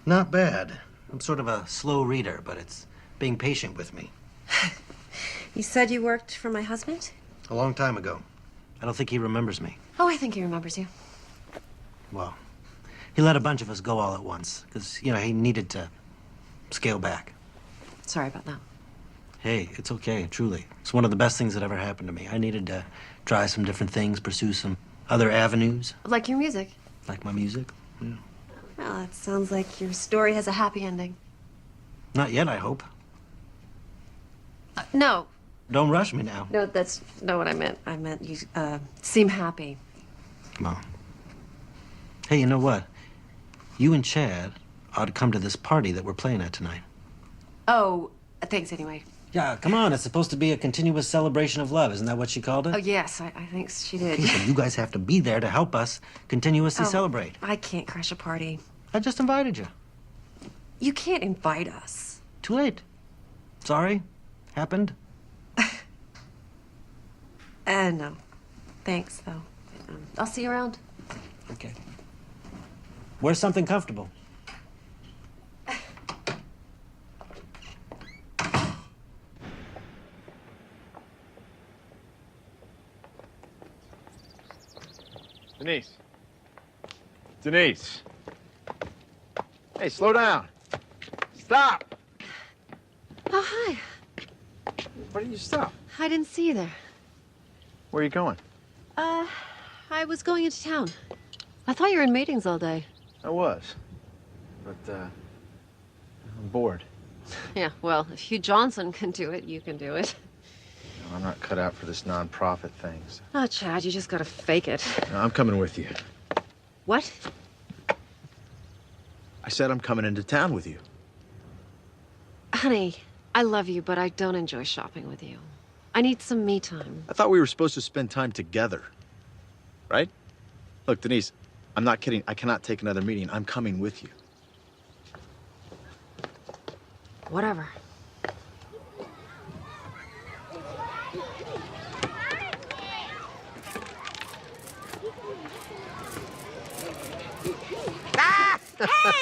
Not bad. I'm sort of a slow reader, but it's being patient with me. You said you worked for my husband? A long time ago. I don't think he remembers me. Oh, I think he remembers you. Well, he let a bunch of us go all at once, because, you know, he needed to scale back. Sorry about that. Hey, it's okay, truly. It's one of the best things that ever happened to me. I needed to try some different things, pursue some other avenues. Like your music. Like my music? Yeah. Well, it sounds like your story has a happy ending. Not yet, I hope. No. Don't rush me now. No, that's not what I meant. I meant you seem happy. Well. Hey, you know what? You and Chad ought to come to this party that we're playing at tonight. Oh, thanks anyway. Yeah, come on. It's supposed to be a continuous celebration of love. Isn't that what she called it? Oh, yes, I think she did. Yeah, you guys have to be there to help us continuously celebrate. I can't crash a party. I just invited you. You can't invite us. Too late. Sorry. Happened. No. Thanks, though. I'll see you around. Okay. Wear something comfortable. Denise. Denise. Hey, slow down. Stop! Oh, hi. Why did you stop? I didn't see you there. Where are you going? I was going into town. I thought you were in meetings all day. I was. But, I'm bored. Yeah, well, if Hugh Johnson can do it, you can do it. No, I'm not cut out for this non-profit thing. So. Oh, Chad, you just gotta fake it. No, I'm coming with you. What? I said I'm coming into town with you. Honey, I love you, but I don't enjoy shopping with you. I need some me time. I thought we were supposed to spend time together, right? Look, Denise, I'm not kidding. I cannot take another meeting. I'm coming with you. Whatever.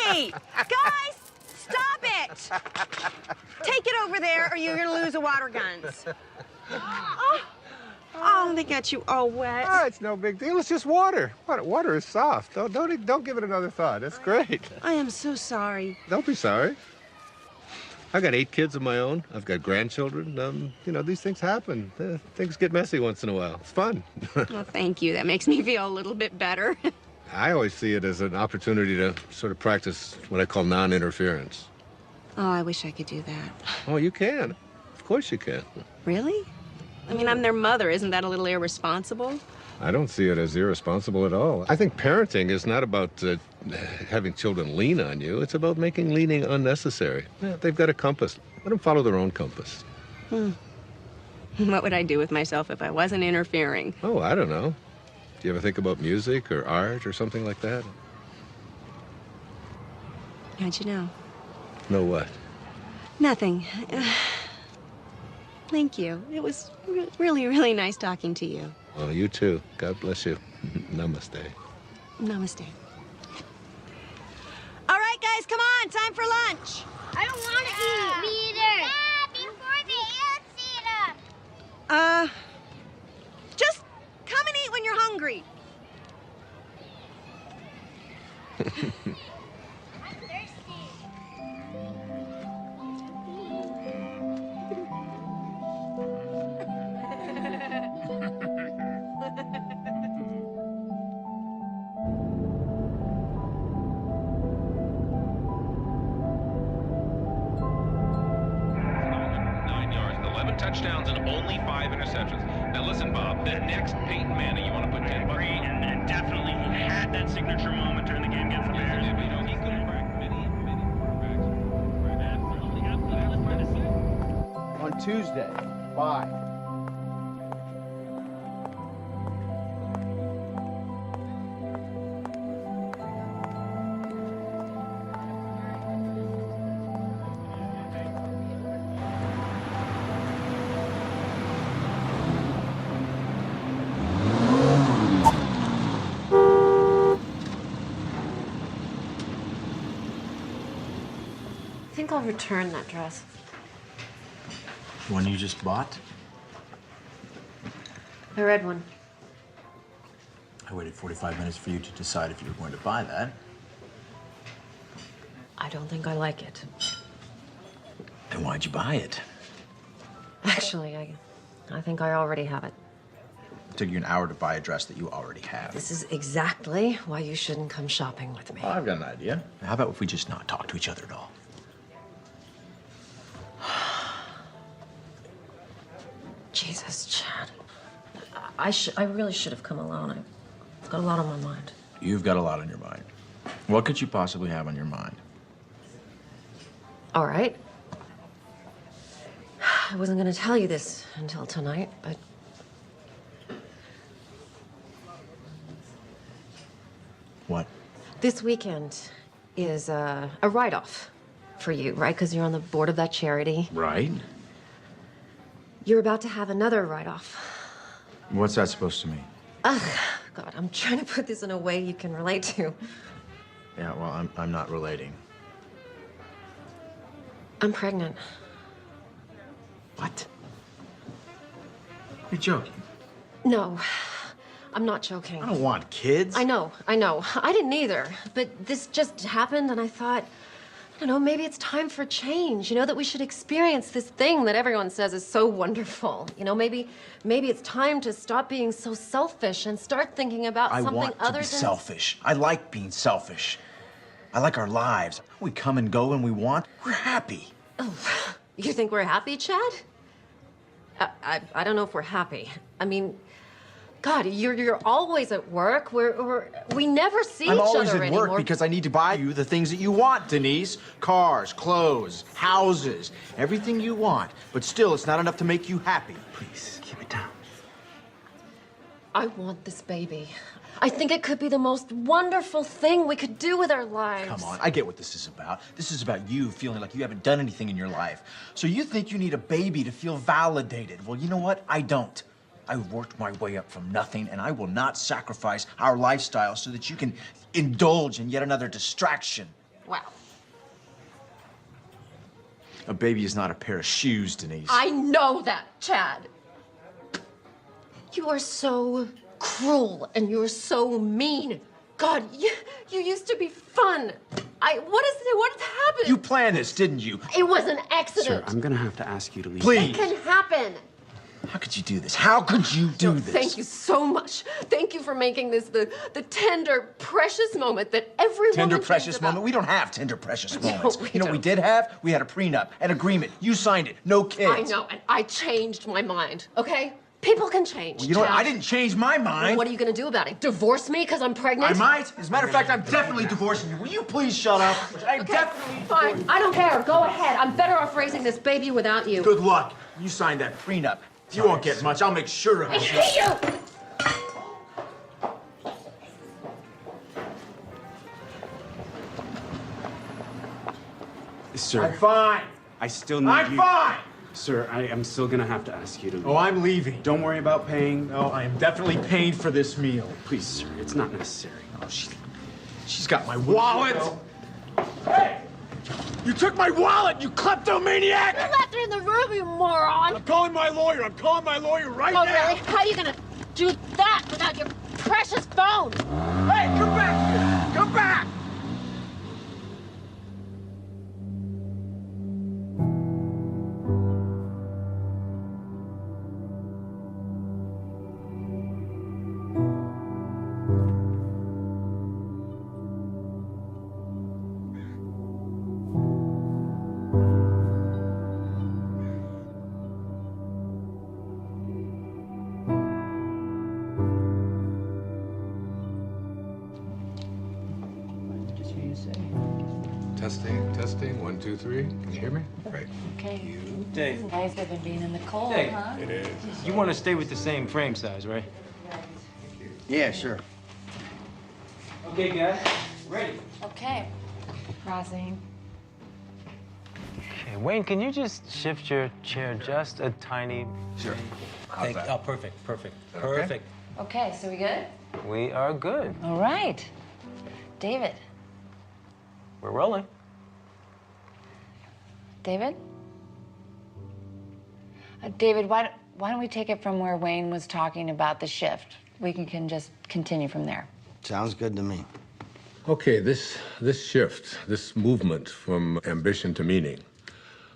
Hey! Guys! Stop it! Take it over there or you're gonna lose the water guns. Oh, they got you all wet. Ah, it's no big deal. It's just water. Water is soft. Don't give it another thought. It's great. I am so sorry. Don't be sorry. I've got 8 kids of my own. I've got grandchildren. You know, these things happen. Things get messy once in a while. It's fun. Well, thank you. That makes me feel a little bit better. I always see it as an opportunity to sort of practice what I call non-interference. Oh, I wish I could do that. Oh, you can. Of course you can. Really? I mean, I'm their mother. Isn't that a little irresponsible? I don't see it as irresponsible at all. I think parenting is not about having children lean on you. It's about making leaning unnecessary. Yeah, they've got a compass. Let them follow their own compass. What would I do with myself if I wasn't interfering? Oh, I don't know. Do you ever think about music or art or something like that? How'd you know? Know what? Nothing. Thank you. It was really, really nice talking to you. Well, you too. God bless you. Namaste. Namaste. All right, guys, come on. Time for lunch. I don't want to eat. Me either. Yeah, before the ants eat them. Just come and eat when you're hungry. Touchdowns and only 5 interceptions. Now listen, Bob, the next Peyton Manning, you want to put 10 bucks on? And definitely he had that signature moment during the game against the Bears. Yeah, but you know, he could have cracked many quarterbacks. On Tuesday, bye. I think I'll return that dress. One you just bought? The red one. I waited 45 minutes for you to decide if you were going to buy that. I don't think I like it. Then why'd you buy it? Actually, I think I already have it. It took you an hour to buy a dress that you already have. This is exactly why you shouldn't come shopping with me. Oh, I've got an idea. How about if we just not talk to each other at all? Jesus, Chad. I really should have come alone. I've got a lot on my mind. You've got a lot on your mind. What could you possibly have on your mind? All right. I wasn't going to tell you this until tonight, but... What? This weekend is a write-off for you, right? Because you're on the board of that charity. Right. You're about to have another write-off. What's that supposed to mean? Ugh, God, I'm trying to put this in a way you can relate to. Yeah, well, I'm not relating. I'm pregnant. What? You're joking. No, I'm not joking. I don't want kids. I know. I didn't either. But this just happened, and I thought, I don't know, maybe it's time for change. You know, that we should experience this thing that everyone says is so wonderful. You know, maybe it's time to stop being so selfish and start thinking about something other than... I want to be selfish. I like being selfish. I like our lives. We come and go when we want. We're happy. Oh, you think we're happy, Chad? I don't know if we're happy. I mean, God, you're always at work. We never see I'm each always other at anymore. work because I need to buy you the things that you want, Denise. Cars, clothes, houses, everything you want. But still, it's not enough to make you happy. Please, keep it down. I want this baby. I think it could be the most wonderful thing we could do with our lives. Come on, I get what this is about. This is about you feeling like you haven't done anything in your life. So you think you need a baby to feel validated. Well, you know what? I don't. I worked my way up from nothing, and I will not sacrifice our lifestyle so that you can indulge in yet another distraction. Wow. A baby is not a pair of shoes, Denise. I know that, Chad. You are so cruel and you're so mean. God, you used to be fun. What happened? You planned this, didn't you? It was an accident. Sir, I'm gonna have to ask you to leave. Please. It can happen. How could you do this? How could you do this? Thank you so much. Thank you for making this the tender, precious moment that every Tender, woman precious dreams about. moment? We don't have tender, precious moments. we You know what we don't. did have? We had a prenup, an agreement. You signed it. No kids. I know, and I changed my mind, okay? People can change. Well, you know what? Chad. I didn't change my mind. Well, what are you gonna do about it? Divorce me because I'm pregnant? I might. As a matter of fact, I'm definitely divorcing you. Will you please shut up? I'm definitely Fine, I don't care. Go ahead. I'm better off raising this baby without you. Good luck. You signed that prenup. You won't get much. I'll make sure of I it. hate you! Sir, I'm fine. I still need I'm you. fine. Sir, I am still gonna have to ask you to leave. Oh, I'm leaving. Don't worry about paying. No, I am definitely paying for this meal. Please, sir, it's not necessary. Oh, she's got my wallet. Hey! You took my wallet, you kleptomaniac! You left her in the room, you moron! I'm calling my lawyer. I'm calling my lawyer right now. Oh, really? How are you gonna do that without your precious phone? Hey, come back here! Come back! Testing, 1, 2, 3. Can you hear me? Great. Okay. Dave. You guys have been being in the cold, Dave. huh? It is. You want to stay with the same frame size, right? Yeah, sure. Okay, guys. Ready. Okay. Crossing. Okay, Wayne, can you just shift your chair just a tiny... Sure. Thank, oh, perfect. Perfect. Okay, so we good? We are good. All right. David. We're rolling. David? David, why don't we take it from where Wayne was talking about the shift? We can just continue from there. Sounds good to me. Okay, this shift, this movement from ambition to meaning,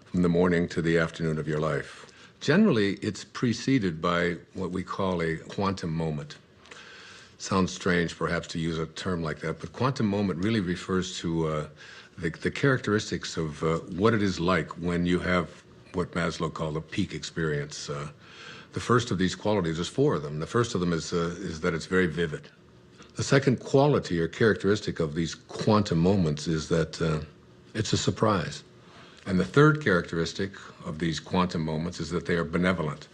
from the morning to the afternoon of your life, generally it's preceded by what we call a quantum moment. Sounds strange, perhaps, to use a term like that, but quantum moment really refers to the characteristics of what it is like when you have what Maslow called a peak experience. The first of these qualities, there's 4 of them. The first of them is that it's very vivid. The second quality or characteristic of these quantum moments is that it's a surprise. And the third characteristic of these quantum moments is that they are benevolent.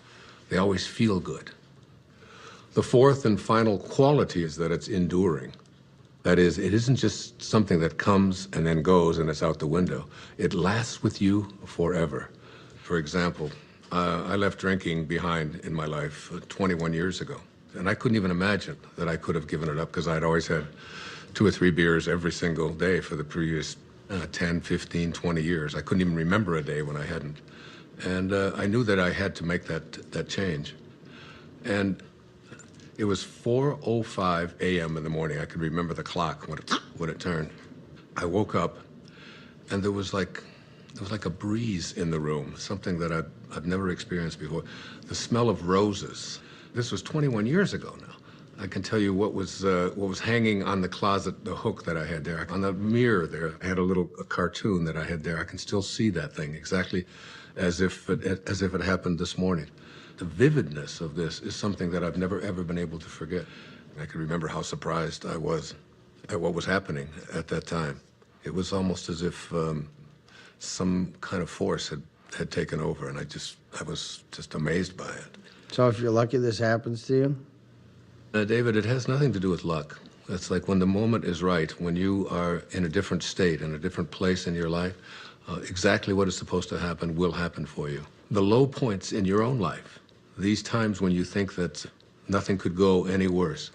They always feel good. The fourth and final quality is that it's enduring. That is, it isn't just something that comes and then goes and it's out the window. It lasts with you forever. For example, I left drinking behind in my life 21 years ago. And I couldn't even imagine that I could have given it up because I'd always had 2 or 3 beers every single day for the previous 10, 15, 20 years. I couldn't even remember a day when I hadn't. And I knew that I had to make that change. And it was 4:05 a.m. in the morning. I could remember the clock when it turned. I woke up, and there was like a breeze in the room, something that I'd never experienced before. The smell of roses. This was 21 years ago now. I can tell you what was hanging on the closet, the hook that I had there. On the mirror there, I had a cartoon that I had there. I can still see that thing exactly as if it happened this morning. The vividness of this is something that I've never, ever been able to forget. I can remember how surprised I was at what was happening at that time. It was almost as if some kind of force had taken over, and I was just amazed by it. So if you're lucky this happens to you? David, it has nothing to do with luck. It's like when the moment is right, when you are in a different state, in a different place in your life, exactly what is supposed to happen will happen for you. The low points in your own life, these times when you think that nothing could go any worse,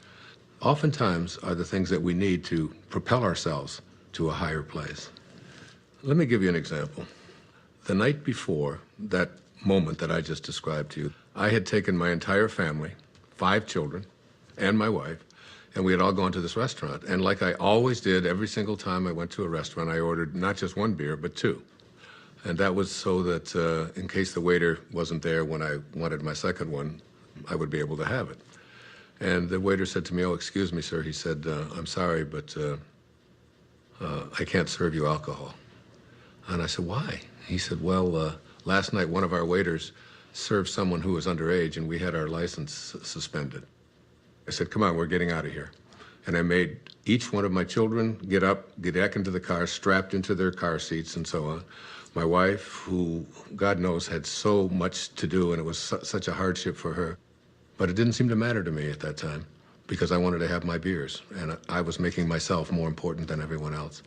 oftentimes are the things that we need to propel ourselves to a higher place. Let me give you an example. The night before that moment that I just described to you, I had taken my entire family, 5 children, and my wife, and we had all gone to this restaurant. And like I always did, every single time I went to a restaurant, I ordered not just 1 beer, but 2. And that was so that in case the waiter wasn't there when I wanted my second one, I would be able to have it. And the waiter said to me, "Oh, excuse me, sir." He said, "I'm sorry, but I can't serve you alcohol." And I said, "Why?" He said, "Well, last night one of our waiters served someone who was underage, and we had our license suspended." I said, "Come on, we're getting out of here." And I made each one of my children get up, get back into the car, strapped into their car seats and so on. My wife, who, God knows, had so much to do, and it was such a hardship for her. But it didn't seem to matter to me at that time, because I wanted to have my beers, and I was making myself more important than everyone else.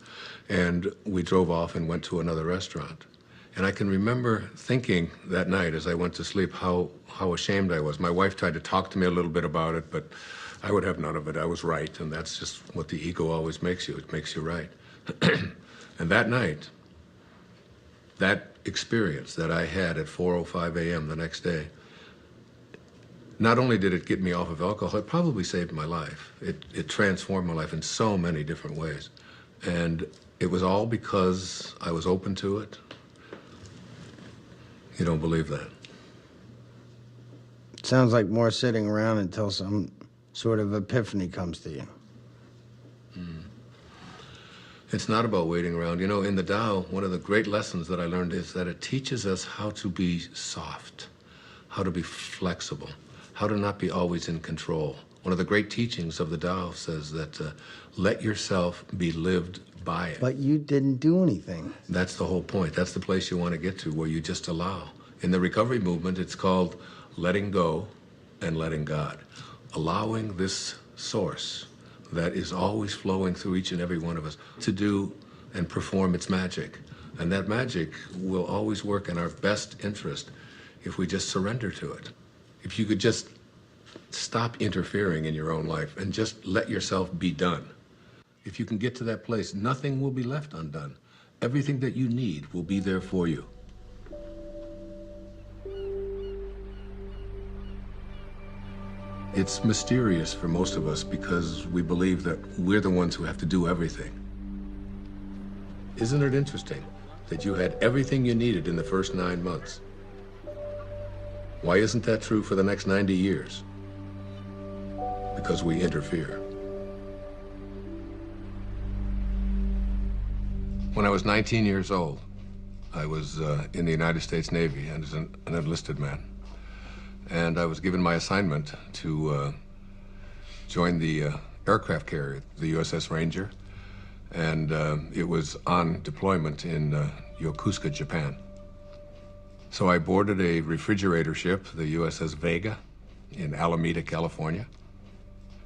And we drove off and went to another restaurant. And I can remember thinking that night as I went to sleep how ashamed I was. My wife tried to talk to me a little bit about it, but I would have none of it. I was right, and that's just what the ego always makes you. It makes you right. And that night, that experience that I had at 4:05 a.m. the next day, not only did it get me off of alcohol, it probably saved my life. It transformed my life in so many different ways. And it was all because I was open to it. You don't believe that? Sounds like more sitting around until some sort of epiphany comes to you. It's not about waiting around. You know, in the Tao, one of the great lessons that I learned is that it teaches us how to be soft, how to be flexible, how to not be always in control. One of the great teachings of the Tao says that let yourself be lived by it. But you didn't do anything. That's the whole point. That's the place you want to get to, where you just allow. In the recovery movement, it's called letting go and letting God. Allowing this source that is always flowing through each and every one of us to do and perform its magic. And that magic will always work in our best interest if we just surrender to it. If you could just stop interfering in your own life and just let yourself be done. If you can get to that place, nothing will be left undone. Everything that you need will be there for you. It's mysterious for most of us because we believe that we're the ones who have to do everything. Isn't it interesting that you had everything you needed in the first 9 months? Why isn't that true for the next 90 years? Because we interfere. When I was 19 years old, I was in the United States Navy and as an enlisted man. And I was given my assignment to join the aircraft carrier, the USS Ranger. And it was on deployment in Yokosuka, Japan. So I boarded a refrigerator ship, the USS Vega, in Alameda, California.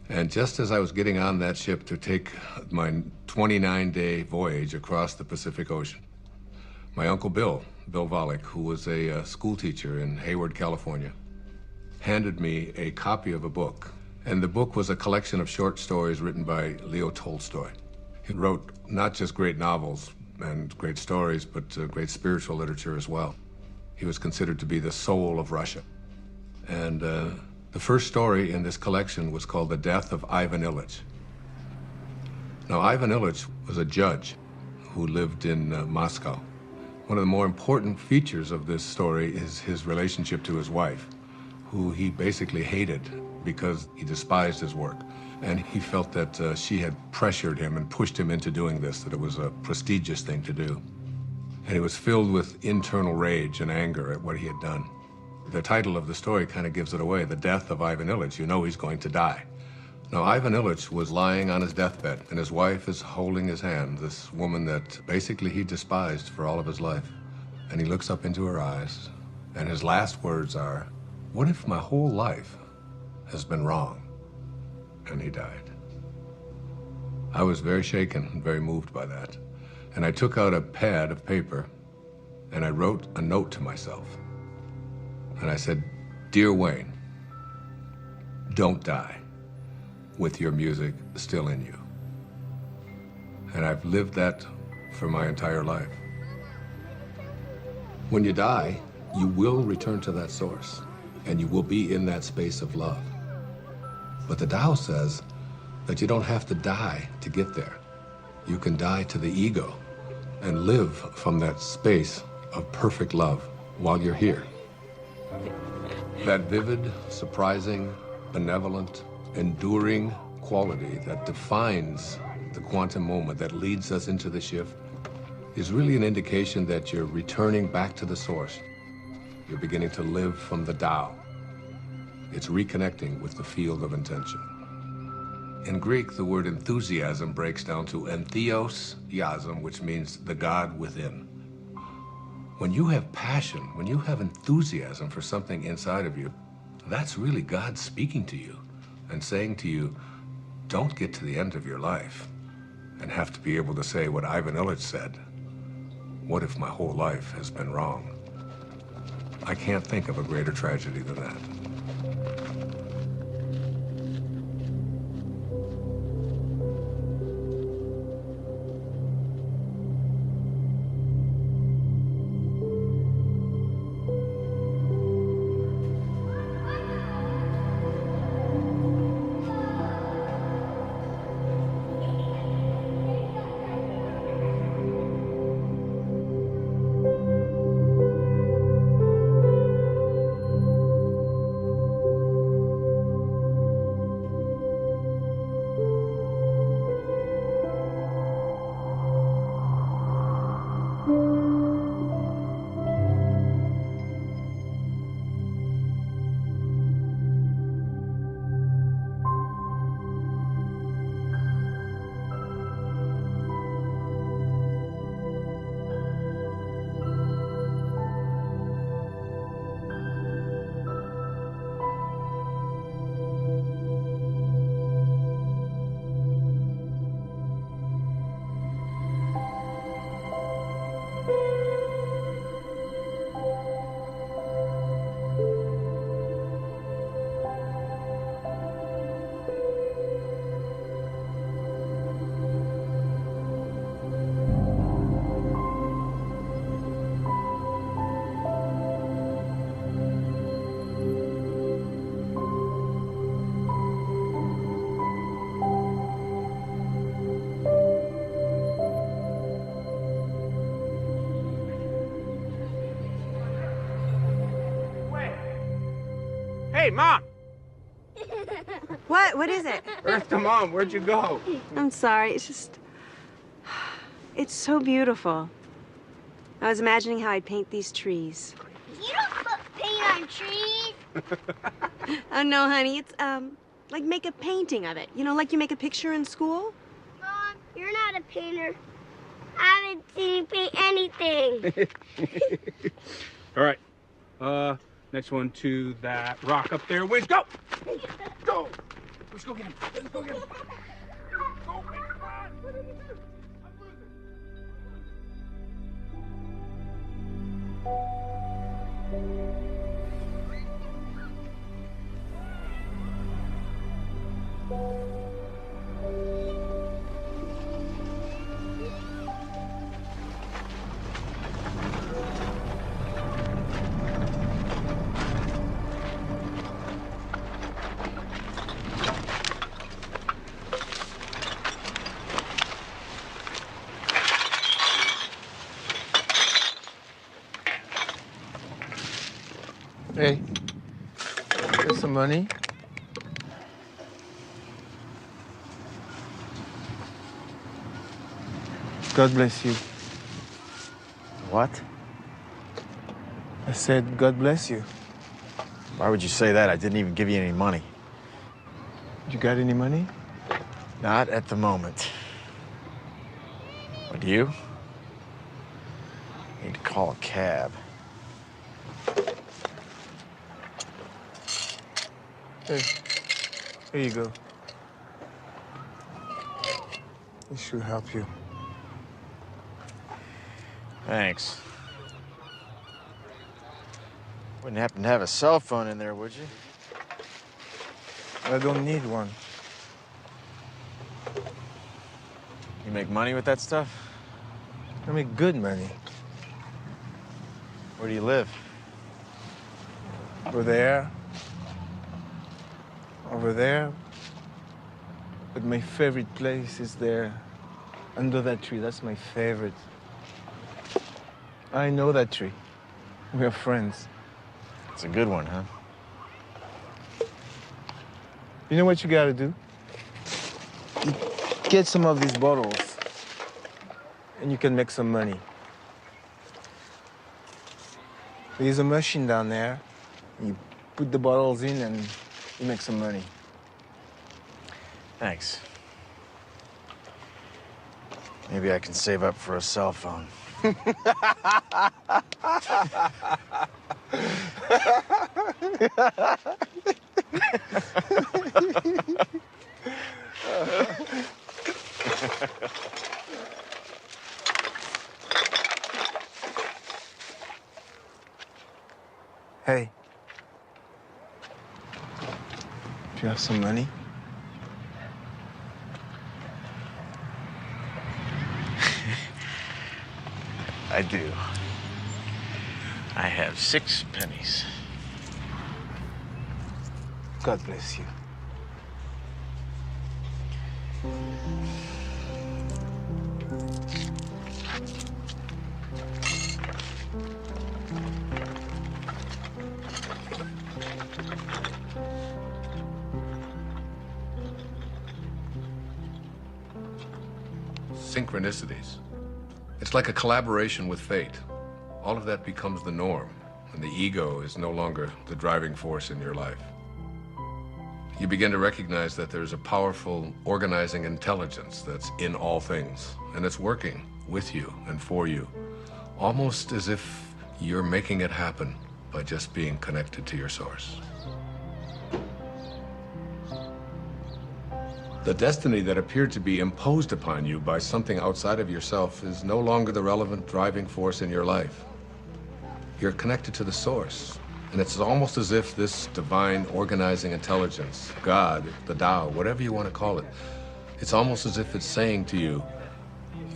And just as I was getting on that ship to take my 29-day voyage across the Pacific Ocean, my Uncle Bill Volek, who was a school teacher in Hayward, California, handed me a copy of a book. And the book was a collection of short stories written by Leo Tolstoy. He wrote not just great novels and great stories, but great spiritual literature as well. He was considered to be the soul of Russia. And the first story in this collection was called The Death of Ivan Ilyich. Now, Ivan Ilyich was a judge who lived in Moscow. One of the more important features of this story is his relationship to his wife, who he basically hated because he despised his work. And he felt that she had pressured him and pushed him into doing this, that it was a prestigious thing to do. And he was filled with internal rage and anger at what he had done. The title of the story kind of gives it away, The Death of Ivan Ilyich. You know he's going to die. Now, Ivan Ilyich was lying on his deathbed, and his wife is holding his hand, this woman that basically he despised for all of his life. And he looks up into her eyes, and his last words are, "What if my whole life has been wrong?" And he died. I was very shaken and very moved by that. And I took out a pad of paper, and I wrote a note to myself. And I said, "Dear Wayne, don't die with your music still in you." And I've lived that for my entire life. When you die, you will return to that source, and you will be in that space of love. But the Tao says that you don't have to die to get there. You can die to the ego and live from that space of perfect love while you're here. That vivid, surprising, benevolent, enduring quality that defines the quantum moment that leads us into the shift is really an indication that you're returning back to the source. You're beginning to live from the Tao. It's reconnecting with the field of intention. In Greek, the word enthusiasm breaks down to entheos-iasm, which means the God within. When you have passion, when you have enthusiasm for something inside of you, that's really God speaking to you and saying to you, don't get to the end of your life and have to be able to say what Ivan Ilyich said, "What if my whole life has been wrong?" I can't think of a greater tragedy than that. Hey, Mom! What is it? Earth to Mom, where'd you go? I'm sorry, it's just... It's so beautiful. I was imagining how I'd paint these trees. You don't put paint on trees. Oh, no, honey, it's, like make a painting of it. You know, like you make a picture in school? Mom, you're not a painter. I haven't seen you paint anything. All right. Next one to that rock up there. Wiz, go! Go! Let's go get him. Let's go get him. Go, man, come on! What did he do? I'm losing. Hey, here's some money. God bless you. What? I said, God bless you. Why would you say that? I didn't even give you any money. You got any money? Not at the moment. What do you? Need to call a cab. Hey, here you go. This should help you. Thanks. Wouldn't happen to have a cell phone in there, would you? I don't need one. You make money with that stuff? I make good money. Where do you live? Over there. Over there. But my favorite place is there. Under that tree. That's my favorite. I know that tree. We are friends. It's a good one, huh? You know what you gotta do? You get some of these bottles, and you can make some money. There's a machine down there. You put the bottles in, and you make some money. Thanks. Maybe I can save up for a cell phone. Hey. Do you have some money? I do. I have 6 pennies. God bless you. Synchronicities. It's like a collaboration with fate. All of that becomes the norm, and the ego is no longer the driving force in your life. You begin to recognize that there's a powerful organizing intelligence that's in all things, and it's working with you and for you, almost as if you're making it happen by just being connected to your source. The destiny that appeared to be imposed upon you by something outside of yourself is no longer the relevant driving force in your life. You're connected to the source, and it's almost as if this divine organizing intelligence, God, the Tao, whatever you want to call it, it's almost as if it's saying to you,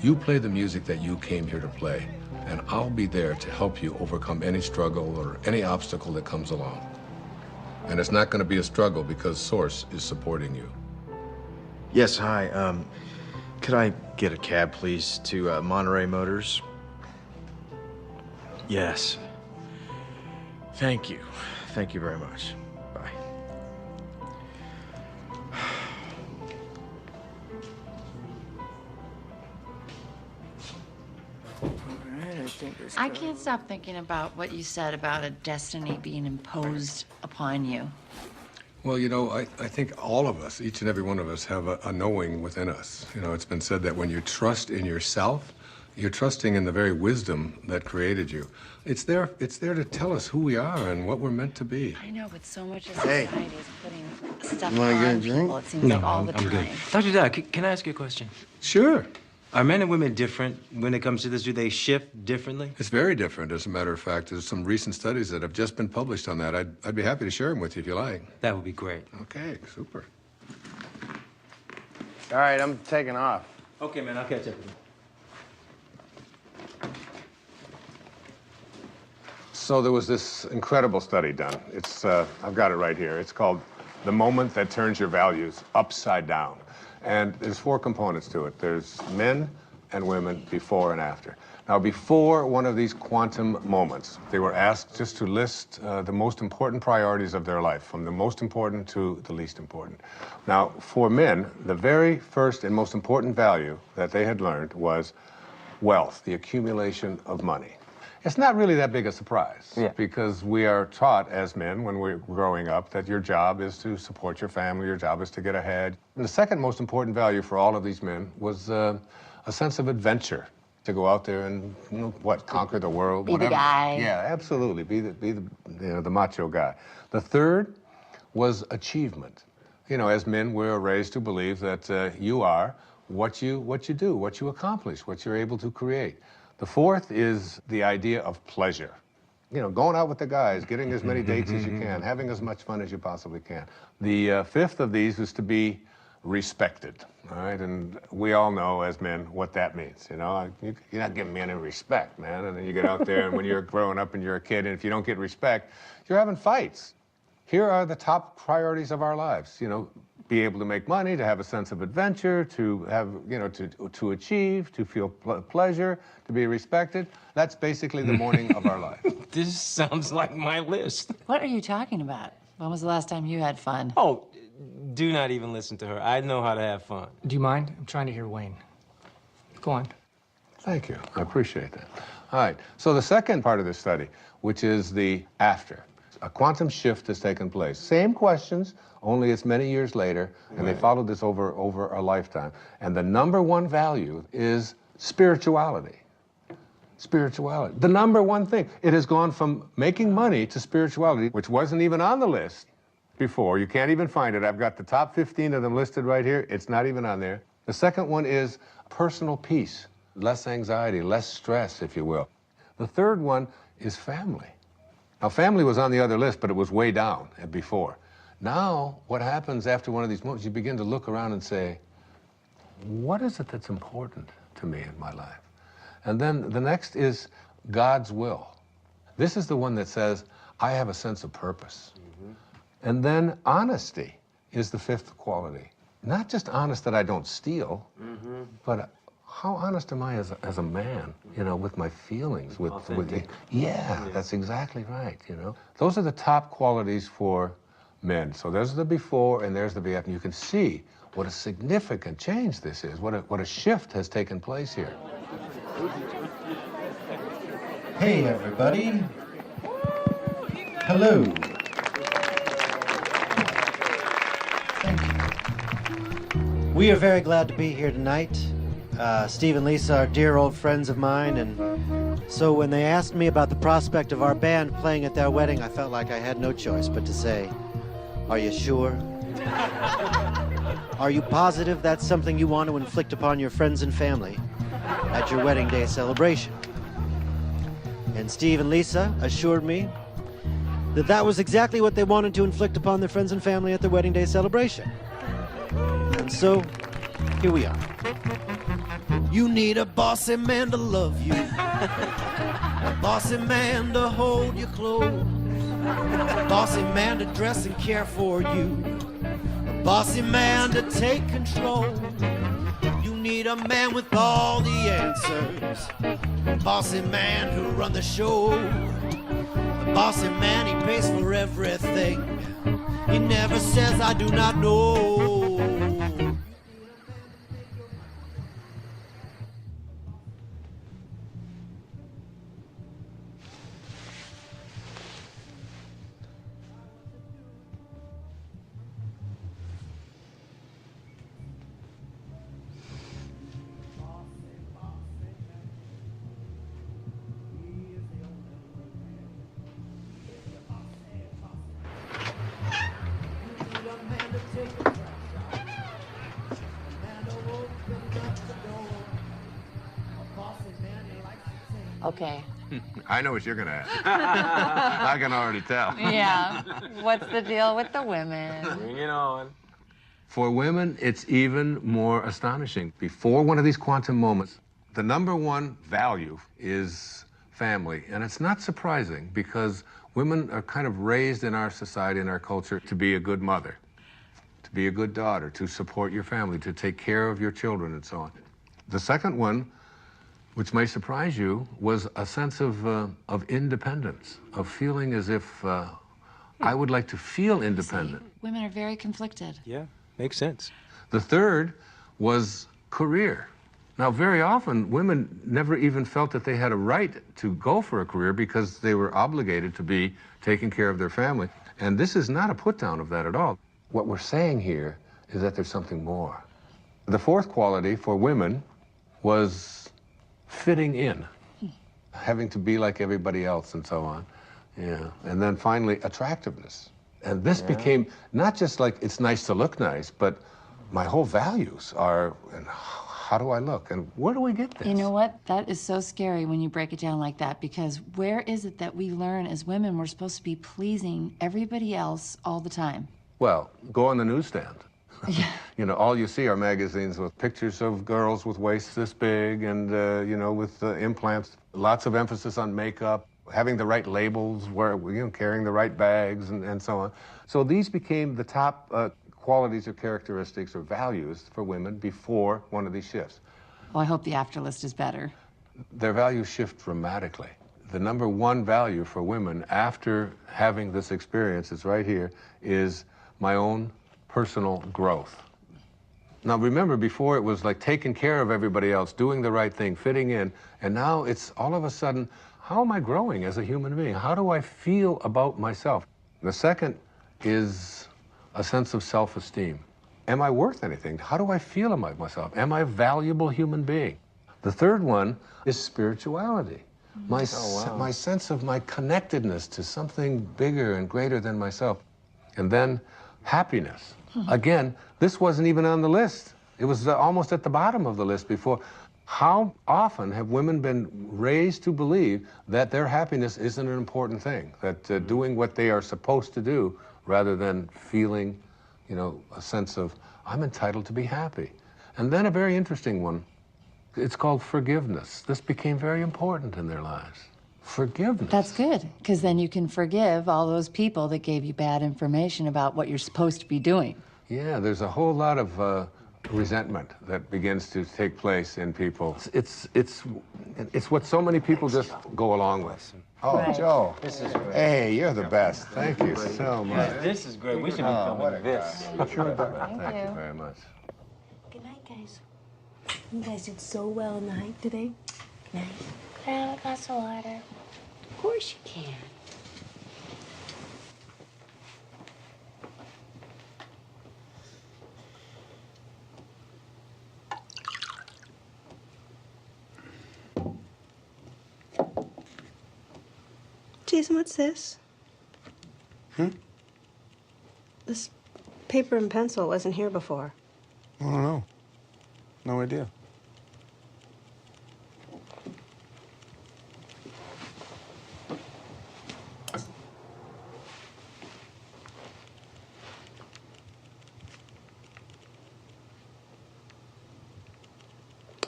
you play the music that you came here to play, and I'll be there to help you overcome any struggle or any obstacle that comes along. And it's not going to be a struggle because Source is supporting you. Yes, hi. Could I get a cab, please, to Monterey Motors? Yes. Thank you. Thank you very much. Bye. I can't stop thinking about what you said about a destiny being imposed upon you. Well, you know, I think all of us, each and every one of us, have a knowing within us. You know, it's been said that when you trust in yourself, you're trusting in the very wisdom that created you. It's there to tell us who we are and what we're meant to be. I know, but so much of Hey. society is putting stuff You wanna get a on drink? people. It seems No, like all the I'm time. good. Dr. Dyer, can I ask you a question? Sure. Are men and women different when it comes to this? Do they shift differently? It's very different, as a matter of fact. There's some recent studies that have just been published on that. I'd be happy to share them with you if you like. That would be great. Okay, super. All right, I'm taking off. Okay, man, I'll catch up with you. So there was this incredible study done. I've got it right here. It's called The Moment That Turns Your Values Upside Down. And there's 4 components to it. There's men and women before and after. Now, before one of these quantum moments, they were asked just to list the most important priorities of their life, from the most important to the least important. Now, for men, the very first and most important value that they had learned was wealth, the accumulation of money. It's not really that big a surprise, because we are taught as men when we're growing up that your job is to support your family, your job is to get ahead. And the second most important value for all of these men was a sense of adventure, to go out there and, conquer the world. Be the guy. Yeah, absolutely, be the macho guy. The third was achievement. As men, we're raised to believe that you are what you do, what you accomplish, what you're able to create. The fourth is the idea of pleasure. Going out with the guys, getting as many dates as you can, having as much fun as you possibly can. The fifth of these is to be respected, all right? And we all know as men what that means, You're not giving me any respect, man. And then you get out there, and when you're growing up and you're a kid, and if you don't get respect, you're having fights. Here are the top priorities of our lives, be able to make money, to have a sense of adventure, to have, to achieve, to feel pleasure, to be respected. That's basically the morning of our life. This sounds like my list. What are you talking about? When was the last time you had fun? Oh, do not even listen to her. I know how to have fun. Do you mind? I'm trying to hear Wayne. Go on. Thank you. I appreciate that. All right. So the second part of this study, which is the after. A quantum shift has taken place. Same questions, only it's many years later, and they followed this over a lifetime. And the number one value is spirituality. Spirituality. The number one thing. It has gone from making money to spirituality, which wasn't even on the list before. You can't even find it. I've got the top 15 of them listed right here. It's not even on there. The second one is personal peace, less anxiety, less stress, if you will. The third one is family. Now, family was on the other list, but it was way down before. Now, what happens after one of these moments, you begin to look around and say, what is it that's important to me in my life? And then the next is God's will. This is the one that says, I have a sense of purpose. And then honesty is the fifth quality. Not just honest that I don't steal, but how honest am I as a man, with my feelings, with that's exactly right, Those are the top qualities for men. So there's the before and there's the after. You can see what a significant change this is, what a shift has taken place here. Hey, everybody. Hello. Thank you. We are very glad to be here tonight. Steve and Lisa are dear old friends of mine, and so when they asked me about the prospect of our band playing at their wedding, I felt like I had no choice but to say, are you sure? Are you positive that's something you want to inflict upon your friends and family at your wedding day celebration? And Steve and Lisa assured me that that was exactly what they wanted to inflict upon their friends and family at their wedding day celebration. And so, here we are. You need a bossy man to love you, a bossy man to hold you close, a bossy man to dress and care for you, a bossy man to take control. You need a man with all the answers, a bossy man who run the show, a bossy man, he pays for everything, he never says I do not know. Okay. I know what you're going to ask. I can already tell. Yeah. What's the deal with the women? Bring it on. For women, it's even more astonishing. Before one of these quantum moments, the number one value is family. And it's not surprising because women are kind of raised in our society, in our culture, to be a good mother, to be a good daughter, to support your family, to take care of your children, and so on. The second one, which may surprise you, was a sense of independence, of feeling as if I would like to feel independent. Women are very conflicted. Yeah, makes sense. The third was career. Now, very often, women never even felt that they had a right to go for a career because they were obligated to be taking care of their family. And this is not a put-down of that at all. What we're saying here is that there's something more. The fourth quality for women was fitting in, having to be like everybody else and so on. Yeah. And then finally, attractiveness. And this became not just like it's nice to look nice, but my whole values are, and how do I look? And where do we get this? You know what? That is so scary when you break it down like that, because where is it that we learn as women we're supposed to be pleasing everybody else all the time? Well, go on the newsstand. You know, all you see are magazines with pictures of girls with waists this big and, you know, with implants, lots of emphasis on makeup, having the right labels, carrying the right bags and so on. So these became the top qualities or characteristics or values for women before one of these shifts. Well, I hope the after list is better. Their values shift dramatically. The number one value for women after having this experience is right here, is my own personal growth. Now remember, before it was like taking care of everybody else, doing the right thing, fitting in, and now it's all of a sudden, how am I growing as a human being? How do I feel about myself? The second is a sense of self-esteem. Am I worth anything? How do I feel about myself? Am I a valuable human being? The third one is spirituality. My sense of my connectedness to something bigger and greater than myself. And then happiness. Again, this wasn't even on the list. It was almost at the bottom of the list before. How often have women been raised to believe that their happiness isn't an important thing, that doing what they are supposed to do rather than feeling, you know, a sense of, I'm entitled to be happy. And then a very interesting one, it's called forgiveness. This became very important in their lives. Forgiveness. That's good, because then you can forgive all those people that gave you bad information about what you're supposed to be doing. Yeah, there's a whole lot of resentment that begins to take place in people. It's what so many people just go along with. Oh, right. Joe. This is great. Hey, you're the best. Thank you so much. This is great. We should be filming this. Thank you very much. Good night, guys. You guys did so well in the hike today. Good night. Can I have a glass of water? Of course you can. Jason, what's this? This paper and pencil wasn't here before. I don't know. No idea.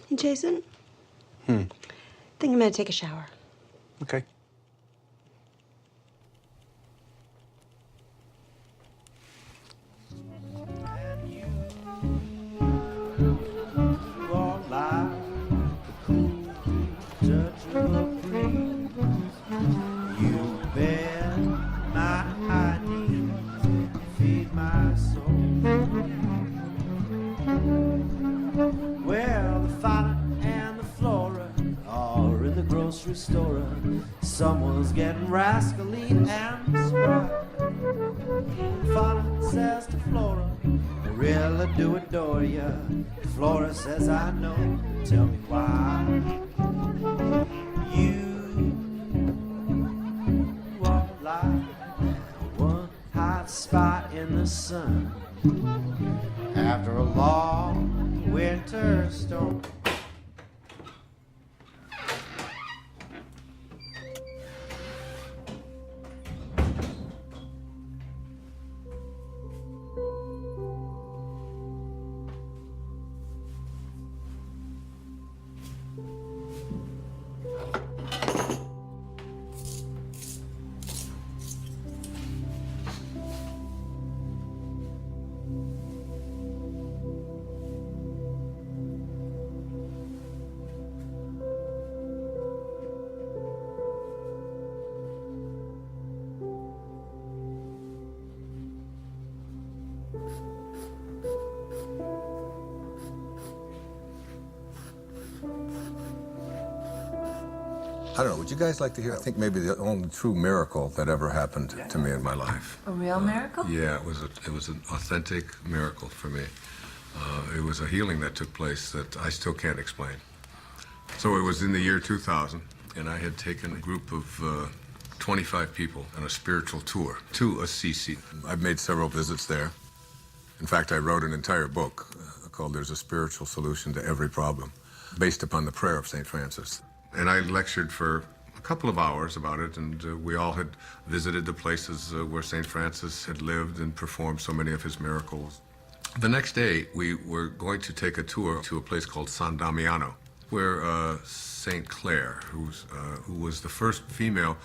Hey, Jason? I think I'm gonna take a shower. Okay. Someone's getting rascally and spry. Fauna says to Flora, I really do adore ya. Flora says, I know, tell me why. You won't lie. One hot spot in the sun after a long winter storm. I don't know, would you guys like to hear? I think maybe the only true miracle that ever happened to me in my life. A real miracle? Yeah, it was an authentic miracle for me. It was a healing that took place that I still can't explain. So it was in the year 2000, and I had taken a group of 25 people on a spiritual tour to Assisi. I've made several visits there. In fact, I wrote an entire book called There's a Spiritual Solution to Every Problem, based upon the prayer of St. Francis. And I lectured for a couple of hours about it, and we all had visited the places where St. Francis had lived and performed so many of his miracles. The next day, we were going to take a tour to a place called San Damiano, where St. Clare, who was the first female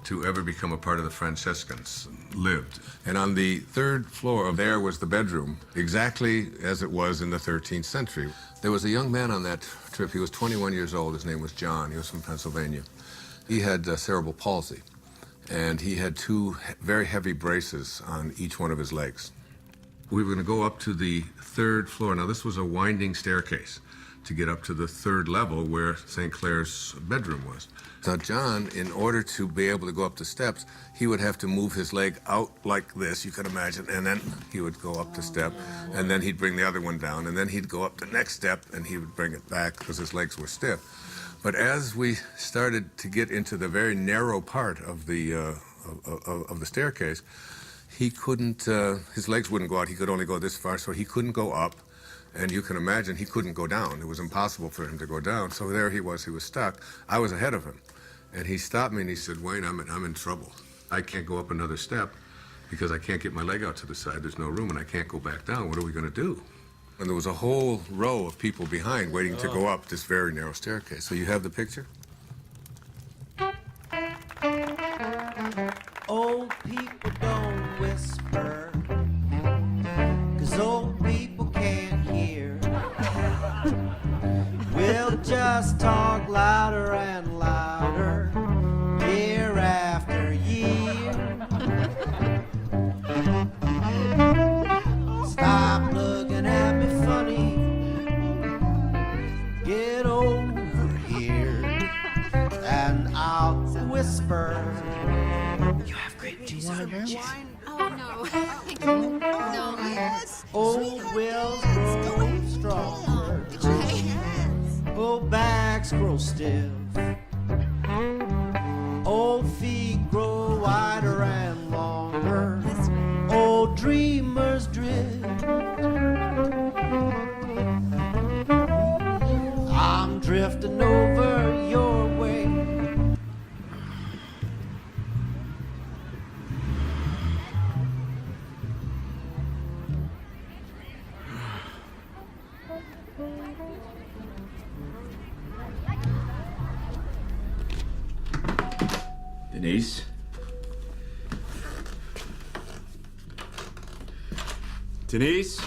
to ever become a part of the Franciscans, lived. And on the third floor of there was the bedroom, exactly as it was in the 13th century. There was a young man on that trip. He was 21 years old. His name was John. He was from Pennsylvania. He had cerebral palsy, and he had 2 very heavy braces on each one of his legs. We were going to go up to the 3rd floor. Now, this was a winding staircase to get up to the 3rd level where St. Clare's bedroom was. Now, John, in order to be able to go up the steps, he would have to move his leg out like this, you can imagine, and then he would go up the step, and then he'd bring the other one down, and then he'd go up the next step, and he would bring it back because his legs were stiff. But as we started to get into the very narrow part of the staircase, he couldn't, his legs wouldn't go out. He could only go this far, so he couldn't go up. And you can imagine he couldn't go down. It was impossible for him to go down. So there he was stuck. I was ahead of him. And he stopped me and he said, Wayne, I'm in trouble. I can't go up another step because I can't get my leg out to the side. There's no room and I can't go back down. What are we going to do? And there was a whole row of people behind waiting to go up this very narrow staircase. So you have the picture? Old people don't whisper, 'cause old people can't hear. We'll just talk louder and louder, year after year. Stop looking at me funny, get over here, and I'll whisper. You have grape juice on your wine? Oh, no. No. Yes. Old wills grow stronger. Old backs grow stiff. Old feet grow wider and longer. Old dreamers drift. I'm drifting over your way. Denise? Denise?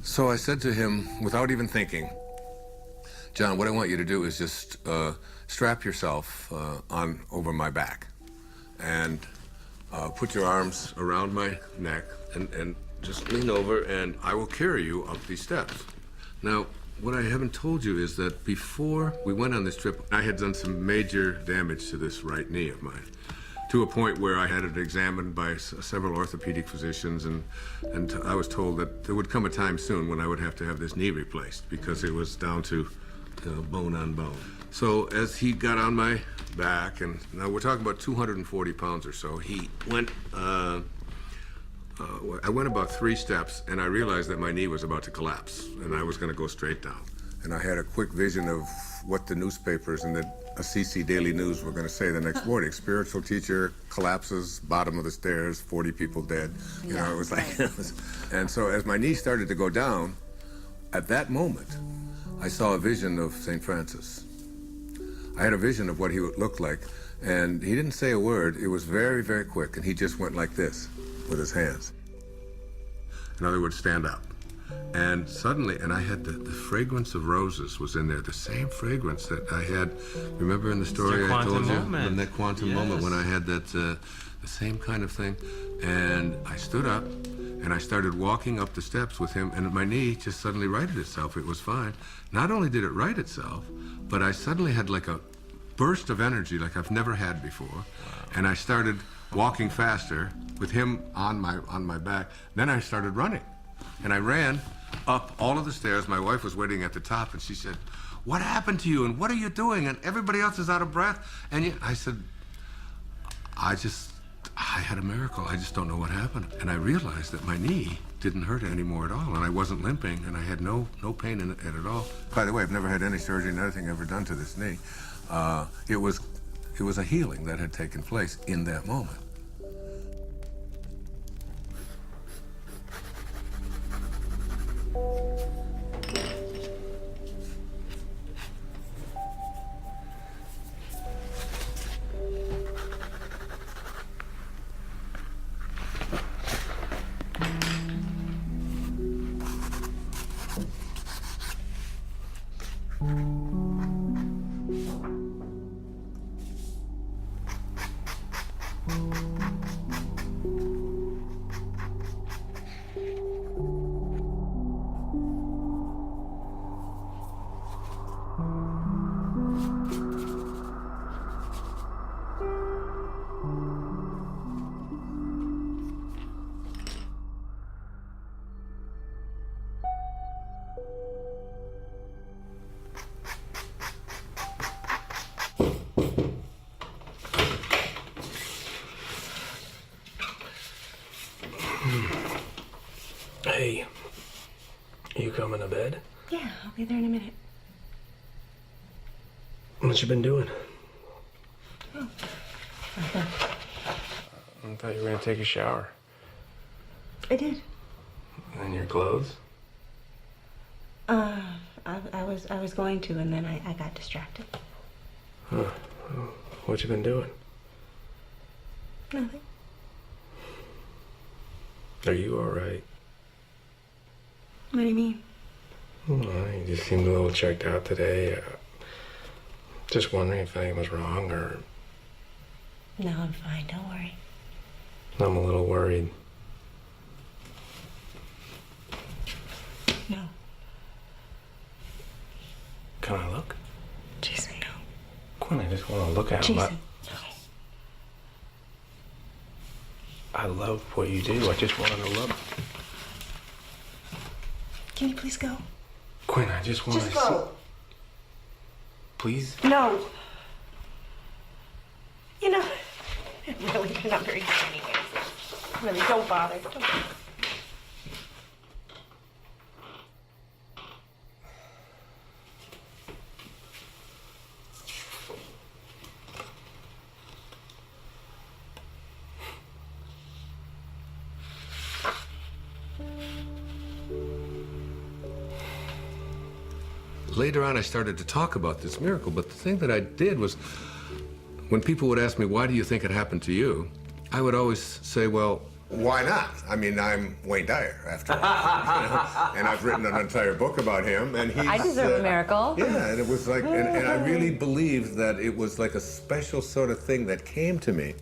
So I said to him, without even thinking, John, what I want you to do is just strap yourself on over my back and put your arms around my neck and just lean over and I will carry you up these steps. Now, what I haven't told you is that before we went on this trip, I had done some major damage to this right knee of mine, to a point where I had it examined by several orthopedic physicians, and I was told that there would come a time soon when I would have to have this knee replaced because it was down to bone on bone. So as he got on my back, and now we're talking about 240 pounds or so, he went, I went about 3 steps, and I realized that my knee was about to collapse, and I was going to go straight down. And I had a quick vision of what the newspapers and the Assisi Daily News were going to say the next morning. Spiritual teacher collapses, bottom of the stairs, 40 people dead. You know, it was like, and so as my knee started to go down, at that moment, I saw a vision of St. Francis. I had a vision of what he looked like, and he didn't say a word. It was very, very quick, and he just went like this with his hands. In other words, stand up. And suddenly, and I had the fragrance of roses was in there, the same fragrance that I had, remember in the story I told you? In that quantum moment when I had that, the same kind of thing. And I stood up, and I started walking up the steps with him, and my knee just suddenly righted itself. It was fine. Not only did it right itself, but I suddenly had like a burst of energy like I've never had before. And I started walking faster with him on my back. Then I started running. And I ran up all of the stairs. My wife was waiting at the top, and she said, "What happened to you, and what are you doing? And everybody else is out of breath." And I said, I had a miracle. I just don't know what happened. And I realized that my knee didn't hurt anymore at all, and I wasn't limping, and I had no pain in it at all. By the way, I've never had any surgery, nothing ever done to this knee. It was a healing that had taken place in that moment. Hey, you coming to bed? Yeah, I'll be there in a minute. What you been doing? Oh. I thought you were gonna take a shower. I did. And your clothes? I was going to, and then I got distracted. Huh. What you been doing? Nothing. Are you all right? What do you mean? Well, you just seemed a little checked out today. Just wondering if anything was wrong, or... No, I'm fine. Don't worry. I'm a little worried. No. Can I look? Jason, no. Quinn, I just want to look at him. Jason, I love what you do. I just wanted to look. can you please go? Quinn, I just want to Just go. Please? No. You know, really, you're not very good anyways. Really, don't bother. Don't bother. Later on, I started to talk about this miracle, but the thing that I did was, when people would ask me, why do you think it happened to you? I would always say, well, why not? I mean, I'm Wayne Dyer, after all. And I've written an entire book about him, and he's... I deserve a miracle. Yeah, and it was like, and I really believed that it was like a special sort of thing that came to me.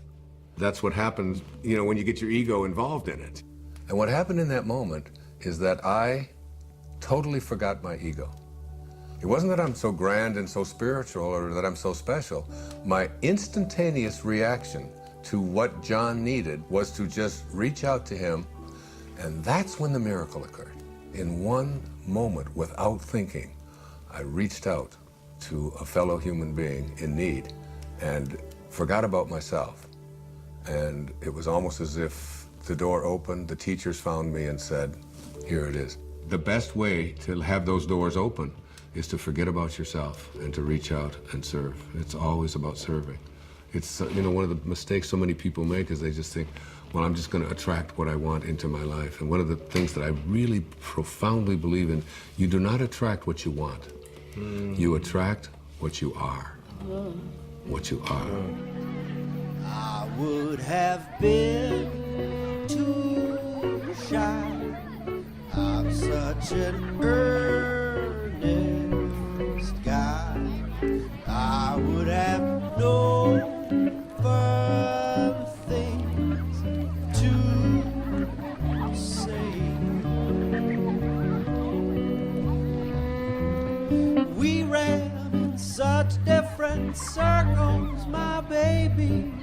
That's what happens, you know, when you get your ego involved in it. And what happened in that moment is that I totally forgot my ego. It wasn't that I'm so grand and so spiritual or that I'm so special. My instantaneous reaction to what John needed was to just reach out to him, and that's when the miracle occurred. In one moment, without thinking, I reached out to a fellow human being in need and forgot about myself. And it was almost as if the door opened, the teachers found me and said, here it is. The best way to have those doors open is to forget about yourself and to reach out and serve. It's always about serving. It's, you know, one of the mistakes so many people make is they just think, well, I'm just gonna attract what I want into my life. And one of the things that I really profoundly believe in, you do not attract what you want. You attract what you are. What you are. I would have been too shy. I'm such an earnest guy. I would have known fun things to say. We ran in such different circles, my baby.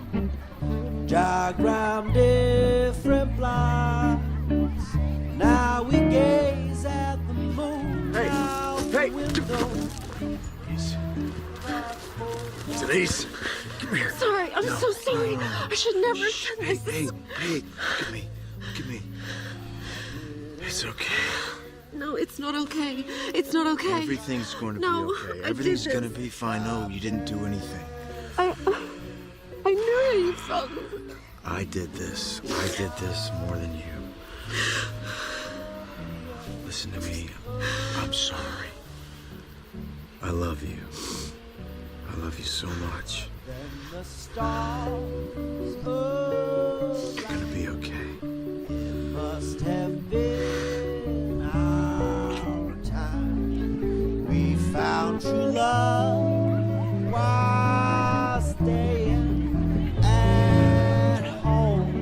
Diagram different blinds. Now we gaze at the moon out the window. Denise, come here. Sorry, I'm so sorry. I should never have said this. Hey, look at me. Look at me. It's okay. No, it's not okay. It's not okay. Everything's going to be No, okay. I Everything's did going to this. be fine. No, you didn't do anything. I knew how you felt. I did this. I did this more than you. Listen to me. I'm sorry. I love you. I love you so much. The stars You're gonna be okay. must have been our time. We found true love while staying at home.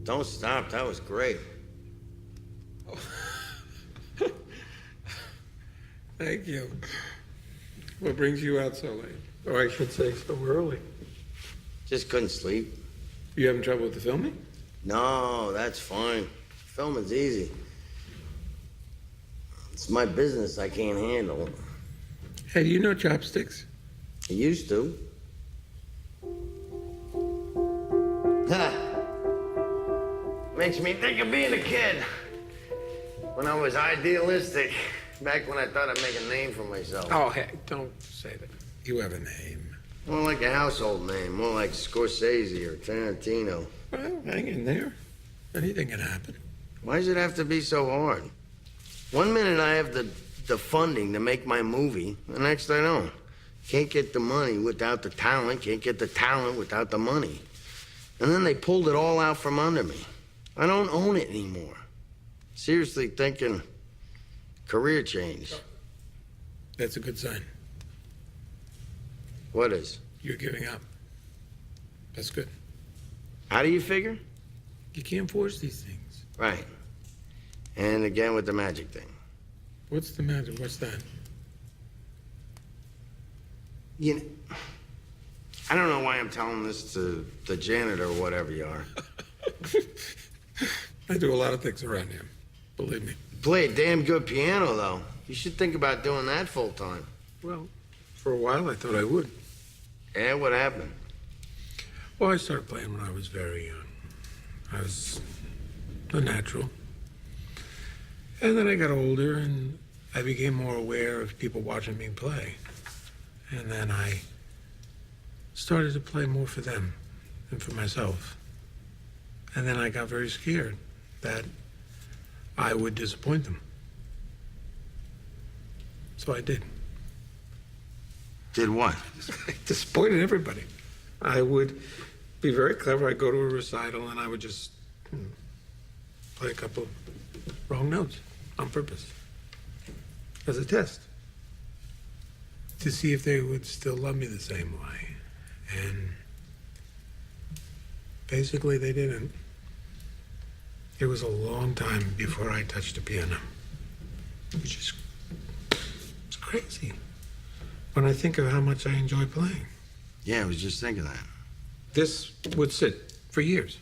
Don't stop. That was great. Thank you. What brings you out so late? Or I should say so early. Just couldn't sleep. You having trouble with the filming? No, that's fine. Filming's easy. It's my business I can't handle. Hey, do you know chopsticks? I used to. Makes me think of being a kid. When I was idealistic. Back when I thought I'd make a name for myself. Oh, hey, don't say that. You have a name. More like a household name. More like Scorsese or Tarantino. Well, hang in there. Anything can happen. Why does it have to be so hard? One minute I have the funding to make my movie. The next I don't. Can't get the money without the talent. Can't get the talent without the money. And then they pulled it all out from under me. I don't own it anymore. Seriously thinking career change. That's a good sign. What is? You're giving up. That's good. How do you figure? You can't force these things. Right. And again with the magic thing. What's the matter? What's that? You know, I don't know why I'm telling this to the janitor or whatever you are. I do a lot of things around here, believe me. Play a damn good piano, though. You should think about doing that full time. Well, for a while I thought I would. And what happened? Well, I started playing when I was very young. I was a natural. And then I got older and I became more aware of people watching me play. And then I started to play more for them than for myself. And then I got very scared that I would disappoint them. So I did. Did what? I disappointed everybody. I would be very clever. I'd go to a recital and I would just play a couple wrong notes on purpose as a test to see if they would still love me the same way. And basically they didn't. It was a long time before I touched a piano, which is it's crazy when I think of how much I enjoy playing. Yeah, I was just thinking that. This would sit for years.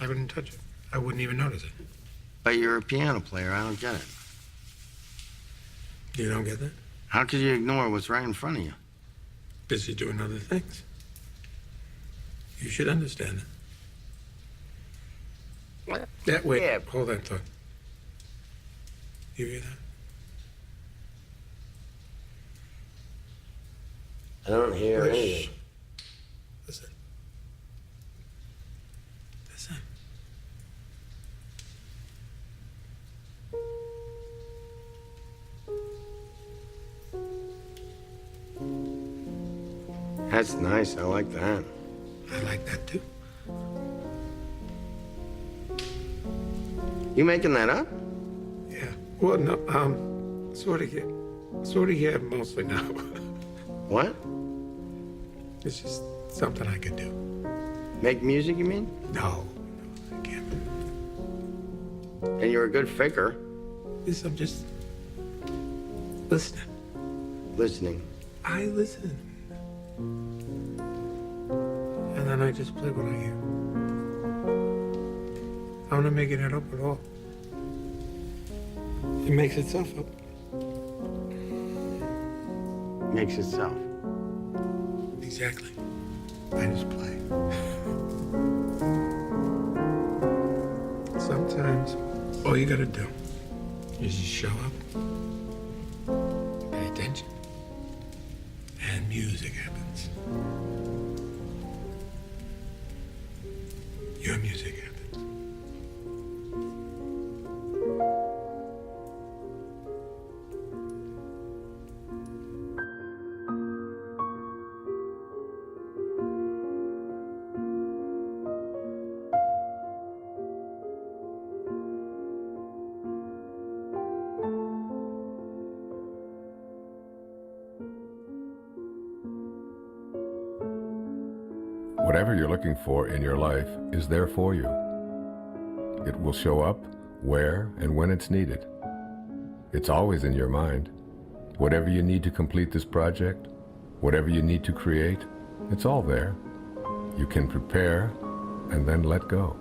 I wouldn't touch it. I wouldn't even notice it. But you're a piano player. I don't get it. You don't get that? How could you ignore what's right in front of you? Busy doing other things. You should understand it. That way. Yeah. Hold that thought. You hear that? I don't hear anything. Listen. Listen. That's nice. I like that. I like that too. You making that up? Yeah. Well, no, sort of, yeah, mostly now. What? It's just something I could do. Make music, you mean? No, I can't. And you're a good faker. Yes, I'm just listening. Listening. I listen. And then I just play what I hear. I'm not making it up at all. It makes itself up. Makes itself. Exactly. I just play. Sometimes all you gotta do is just show up, pay attention, and music happens. Your music happens. Whatever you're looking for in your life is there for you. It will show up where and when it's needed. It's always in your mind. Whatever you need to complete this project, whatever you need to create, it's all there. You can prepare and then let go.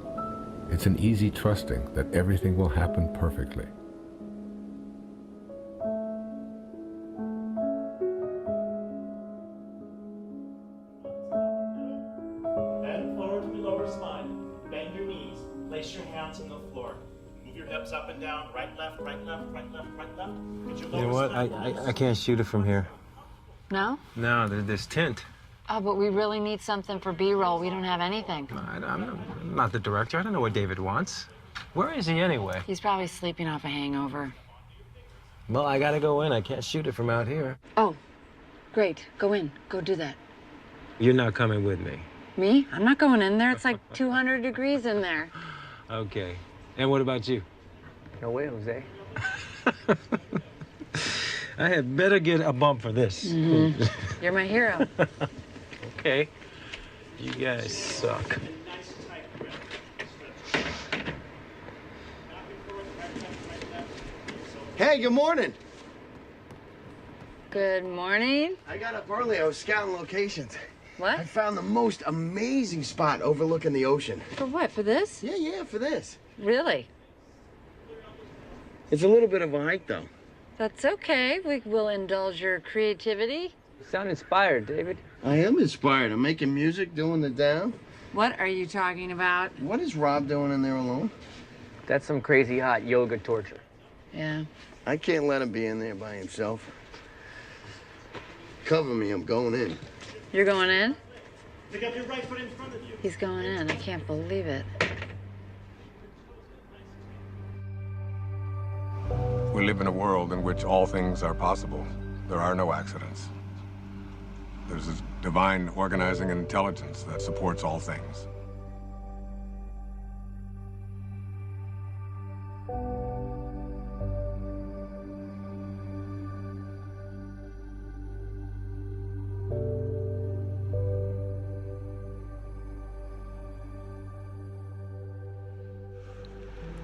It's an easy trusting that everything will happen perfectly. Bend forward to the lower spine. Bend your knees. Place your hands on the floor. Move your hips up and down. Right, left, right, left, right, left, right, left. Get your lower You know what? spine. I can't shoot it from here. No? No, there's tint. Oh, but we really need something for B-roll. We don't have anything. I'm not the director. I don't know what David wants. Where is he anyway? He's probably sleeping off a hangover. Well, I gotta go in. I can't shoot it from out here. Oh, great. Go in. Go do that. You're not coming with me. Me? I'm not going in there. It's like 200 degrees in there. Okay. And what about you? No way, Jose. I had better get a bump for this. Mm-hmm. You're my hero. Okay. You guys suck. Hey, good morning. Good morning. I got up early. I was scouting locations. What? I found the most amazing spot overlooking the ocean. For what? For this? Yeah, for this. Really? It's a little bit of a hike, though. That's okay. We will indulge your creativity. You sound inspired, David. I am inspired. I'm making music, doing the down. What are you talking about? What is Rob doing in there alone? That's some crazy hot yoga torture. Yeah. I can't let him be in there by himself. Cover me, I'm going in. You're going in? Pick up your right foot in front of you. He's going in. I can't believe it. We live in a world in which all things are possible. There are no accidents. There's a divine organizing intelligence that supports all things.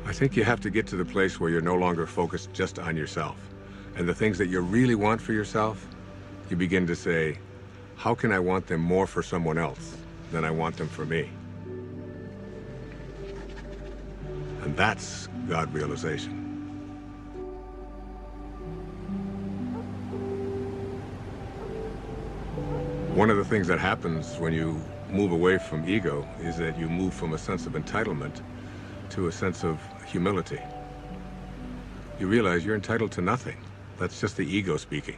I think you have to get to the place where you're no longer focused just on yourself. And the things that you really want for yourself, you begin to say, how can I want them more for someone else than I want them for me? And that's God realization. One of the things that happens when you move away from ego is that you move from a sense of entitlement to a sense of humility. You realize you're entitled to nothing. That's just the ego speaking.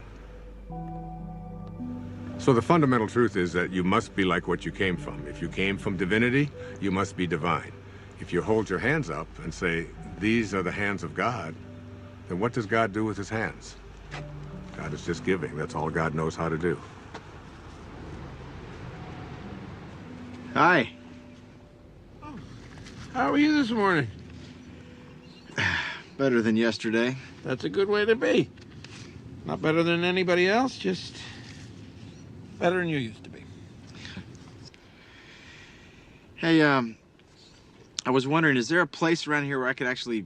So the fundamental truth is that you must be like what you came from. If you came from divinity, you must be divine. If you hold your hands up and say, these are the hands of God, then what does God do with his hands? God is just giving. That's all God knows how to do. Hi. How are you this morning? Better than yesterday. That's a good way to be. Not better than anybody else, just better than you used to be. Hey, I was wondering, is there a place around here where I could actually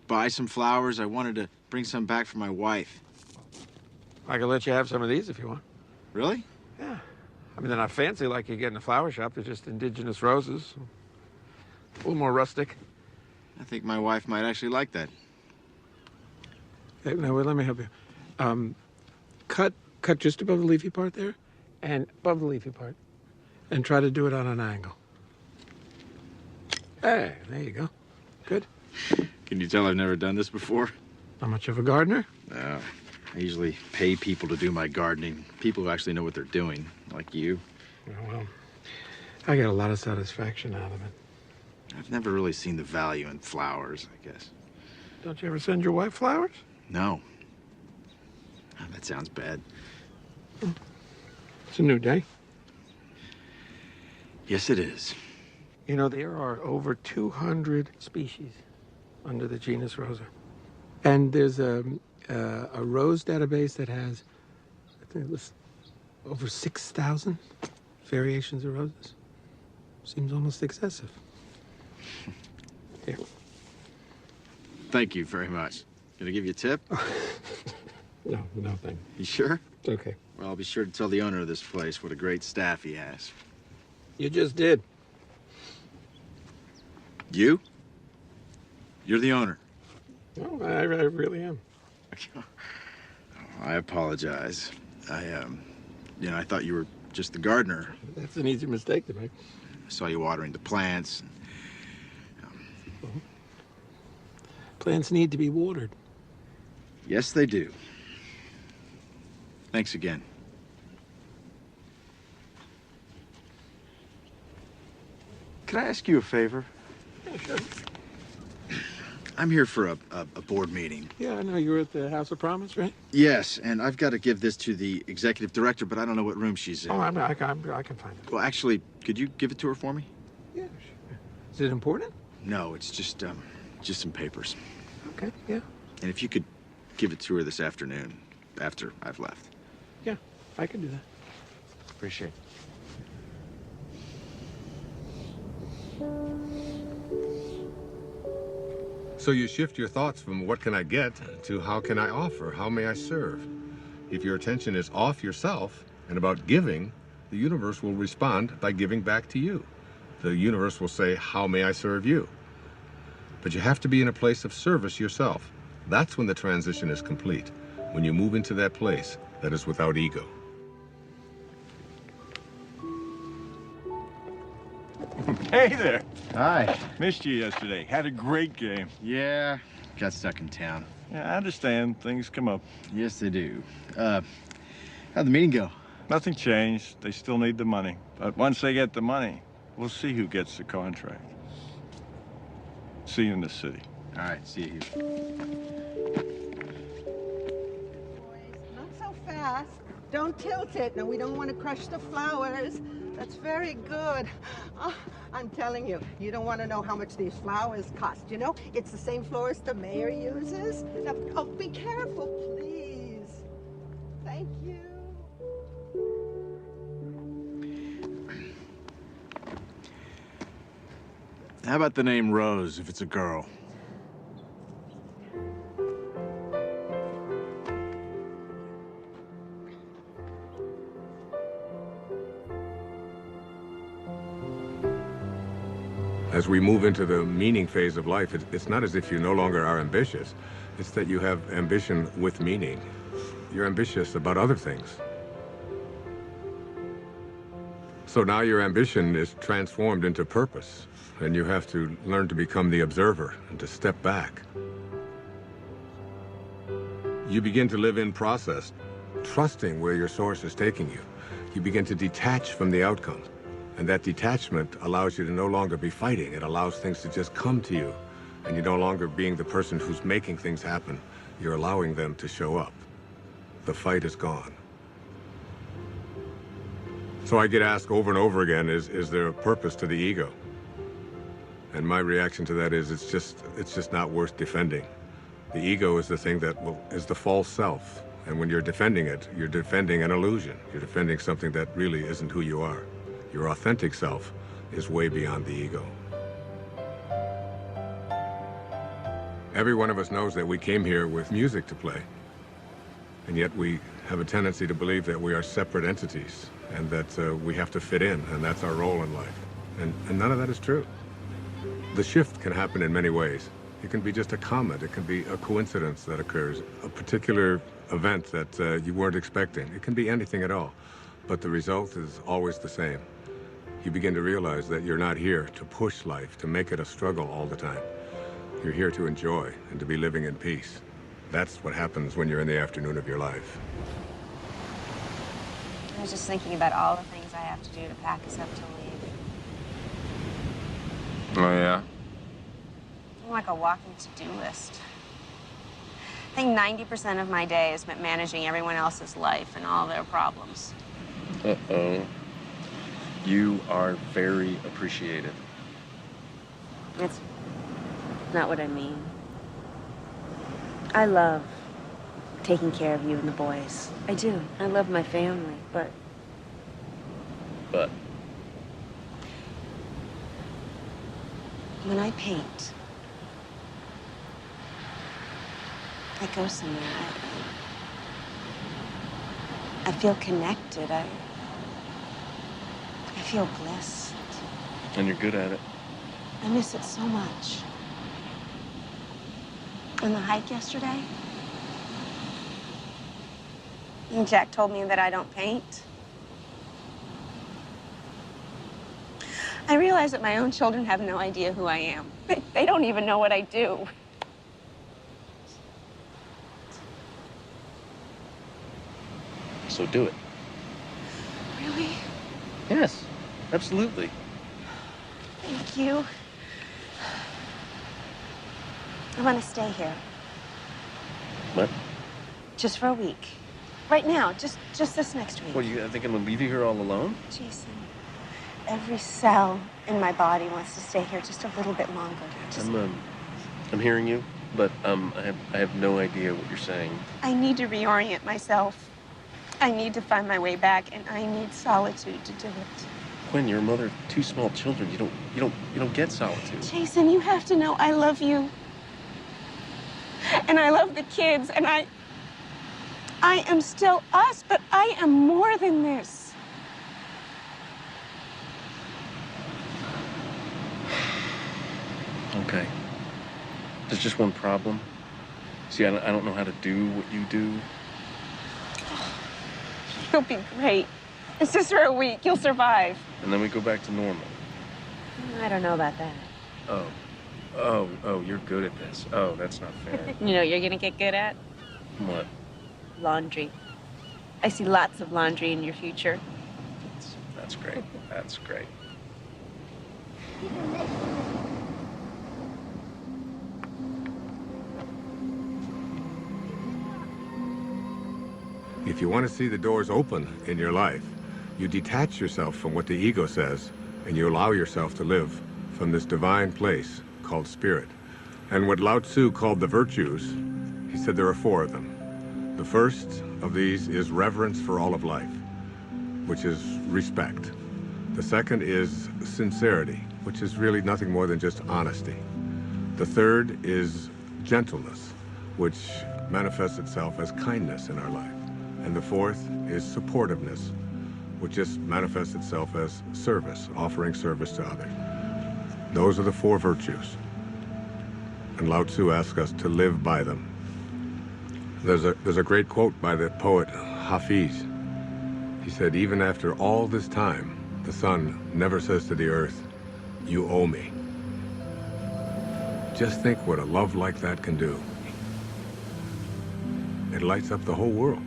buy some flowers? I wanted to bring some back for my wife. I can let you have some of these if you want. Really? Yeah. I mean, they're not fancy like you get in a flower shop. They're just indigenous roses. A little more rustic. I think my wife might actually like that. Hey, now, wait, let me help you. Cut just above the leafy part there, and above the leafy part, and try to do it on an angle. Hey, there you go. Good. Can you tell I've never done this before? Not much of a gardener? No. I usually pay people to do my gardening. People who actually know what they're doing, like you. Oh, well, I get a lot of satisfaction out of it. I've never really seen the value in flowers, I guess. Don't you ever send your wife flowers? No. Oh, that sounds bad. It's a new day. Yes, it is. You know, there are over 200 species under the genus Rosa. And there's a rose database that has, I think it was over 6,000 variations of roses. Seems almost excessive. Here. Thank you very much. Can I give you a tip? No, thank you. Sure? It's okay. Well, I'll be sure to tell the owner of this place what a great staff he has. You just did. You? You're the owner. No, I really am. I apologize. I thought you were just the gardener. That's an easy mistake to make. I saw you watering the plants. Plants need to be watered. Yes, they do. Thanks again. Can I ask you a favor? Yeah, sure. I'm here for a board meeting. Yeah, I know. You were at the House of Promise, right? Yes, and I've got to give this to the executive director, but I don't know what room she's in. Oh, I can find it. Well, actually, could you give it to her for me? Yeah, sure. Is it important? No, it's just some papers. Okay, yeah. And if you could give it to her this afternoon, after I've left. Yeah, I can do that. Appreciate it. So you shift your thoughts from what can I get to how can I offer, how may I serve? If your attention is off yourself and about giving, the universe will respond by giving back to you. The universe will say, how may I serve you? But you have to be in a place of service yourself. That's when the transition is complete, when you move into that place that is without ego. Hey there. Hi. Missed you yesterday. Had a great game. Yeah, got stuck in town. Yeah, I understand. Things come up. Yes, they do. How'd the meeting go? Nothing changed. They still need the money. But once they get the money, we'll see who gets the contract. See you in the city. All right, see you here. Not so fast. Don't tilt it. No, we don't want to crush the flowers. That's very good. Oh, I'm telling you, you don't want to know how much these flowers cost. You know, it's the same florist the mayor uses. Now, oh, be careful, please. Thank you. How about the name Rose if it's a girl? As we move into the meaning phase of life, it's not as if you no longer are ambitious. It's that you have ambition with meaning. You're ambitious about other things. So now your ambition is transformed into purpose, and you have to learn to become the observer and to step back. You begin to live in process, trusting where your source is taking you. You begin to detach from the outcome. And that detachment allows you to no longer be fighting. It allows things to just come to you. And you're no longer being the person who's making things happen. You're allowing them to show up. The fight is gone. So I get asked over and over again, is there a purpose to the ego? And my reaction to that is it's just not worth defending. The ego is the thing that is the false self. And when you're defending it, you're defending an illusion. You're defending something that really isn't who you are. Your authentic self is way beyond the ego. Every one of us knows that we came here with music to play, and yet we have a tendency to believe that we are separate entities and that we have to fit in, and that's our role in life. And none of that is true. The shift can happen in many ways. It can be just a comment. It can be a coincidence that occurs, a particular event that you weren't expecting. It can be anything at all, but the result is always the same. You begin to realize that you're not here to push life, to make it a struggle all the time. You're here to enjoy and to be living in peace. That's what happens when you're in the afternoon of your life. I was just thinking about all the things I have to do to pack us up to leave. Oh, yeah? I'm like a walking to-do list. I think 90% of my day is spent managing everyone else's life and all their problems. Uh-oh. You are very appreciated. That's not what I mean. I love taking care of you and the boys. I do. I love my family, but... But? When I paint, I go somewhere. I feel connected. I feel blessed. And you're good at it. I miss it so much. On the hike yesterday, and Jack told me that I don't paint. I realize that my own children have no idea who I am. They don't even know what I do. So do it. Really? Yes, absolutely. Thank you. I want to stay here. What? Just for a week. Right now, just this next week. What, you thinking of leaving here all alone? Jason, every cell in my body wants to stay here just a little bit longer. I'm hearing you, but I have no idea what you're saying. I need to reorient myself. I need to find my way back, and I need solitude to do it. Quinn, you're a mother of 2 small children. You don't get solitude. Jason, you have to know I love you. And I love the kids, and I I am still us, but I am more than this. Okay. There's just one problem. See, I don't know how to do what you do. You'll be great. It's just for a week. You'll survive. And then we go back to normal. I don't know about that. Oh, you're good at this. Oh, that's not fair. You know what you're gonna get good at? What? Laundry. I see lots of laundry in your future. That's great. That's great. If you want to see the doors open in your life, you detach yourself from what the ego says, and you allow yourself to live from this divine place called spirit. And what Lao-Tse called the virtues, he said there are 4 of them. The first of these is reverence for all of life, which is respect. The second is sincerity, which is really nothing more than just honesty. The third is gentleness, which manifests itself as kindness in our life. And the fourth is supportiveness, which just manifests itself as service, offering service to others. Those are the 4 virtues. And Lao-Tse asks us to live by them. There's a great quote by the poet Hafiz. He said, even after all this time, the sun never says to the earth, you owe me. Just think what a love like that can do. It lights up the whole world.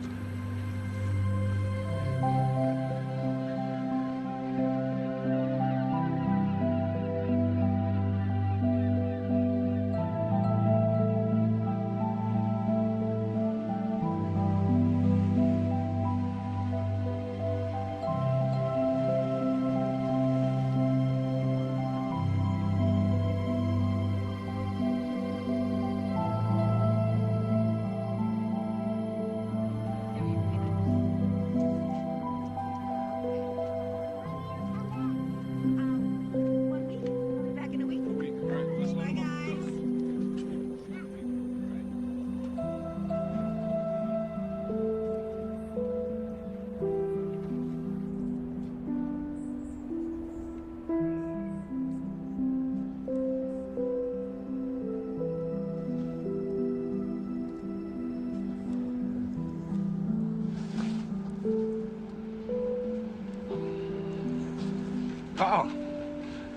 Oh,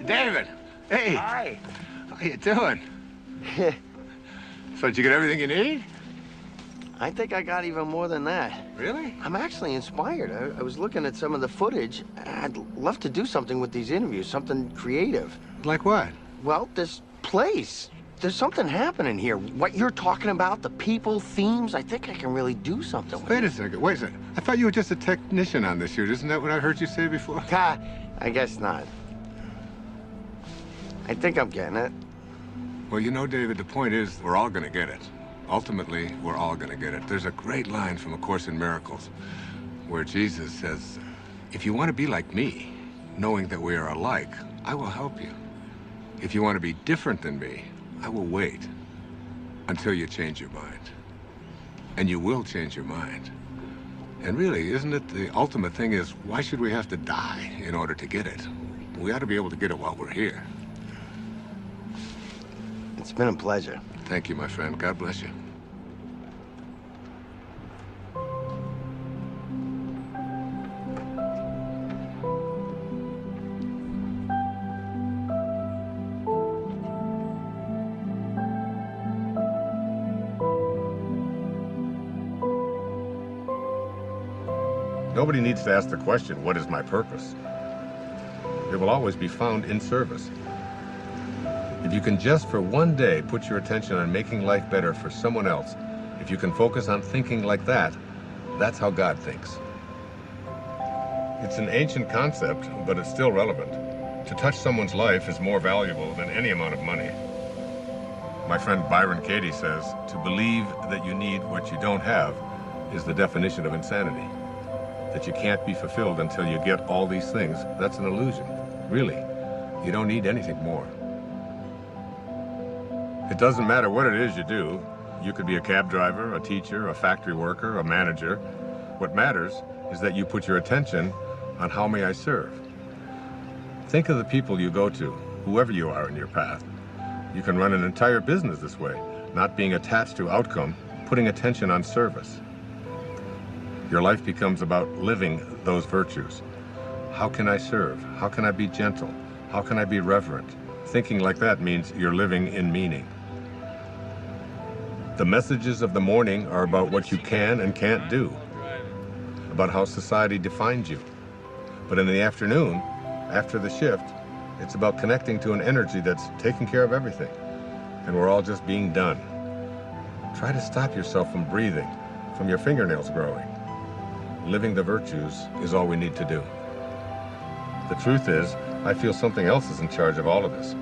David. Hey. Hi. How you doing? So did you get everything you need? I think I got even more than that. Really? I'm actually inspired. I was looking at some of the footage. I'd love to do something with these interviews, something creative. Like what? Well, this place. There's something happening here. What you're talking about, the people, themes, I think I can really do something with Wait a second. I thought you were just a technician on this shoot. Isn't that what I heard you say before? I guess not. I think I'm getting it. Well, you know, David, the point is we're all going to get it. Ultimately, we're all going to get it. There's a great line from A Course in Miracles where Jesus says, if you want to be like me, knowing that we are alike, I will help you. If you want to be different than me, I will wait until you change your mind. And you will change your mind. And really, isn't it the ultimate thing is, why should we have to die in order to get it? We ought to be able to get it while we're here. It's been a pleasure. Thank you, my friend. God bless you. Nobody needs to ask the question, what is my purpose? It will always be found in service. If you can just for one day put your attention on making life better for someone else, if you can focus on thinking like that, that's how God thinks. It's an ancient concept, but it's still relevant. To touch someone's life is more valuable than any amount of money. My friend Byron Katie says, to believe that you need what you don't have is the definition of insanity. That you can't be fulfilled until you get all these things, that's an illusion. Really, you don't need anything more. It doesn't matter what it is you do, You could be a cab driver, a teacher, a factory worker, a manager. What matters is that you put your attention on how may I serve. Think of the people you go to, whoever you are in your path. You can run an entire business this way, not being attached to outcome, putting attention on service. Your life becomes about living those virtues. How can I serve? How can I be gentle? How can I be reverent? Thinking like that means you're living in meaning. The messages of the morning are about what you can and can't do, about how society defines you. But in the afternoon, after the shift, it's about connecting to an energy that's taking care of everything, and we're all just being done. Try to stop yourself from breathing, from your fingernails growing. Living the virtues is all we need to do. The truth is, I feel something else is in charge of all of this.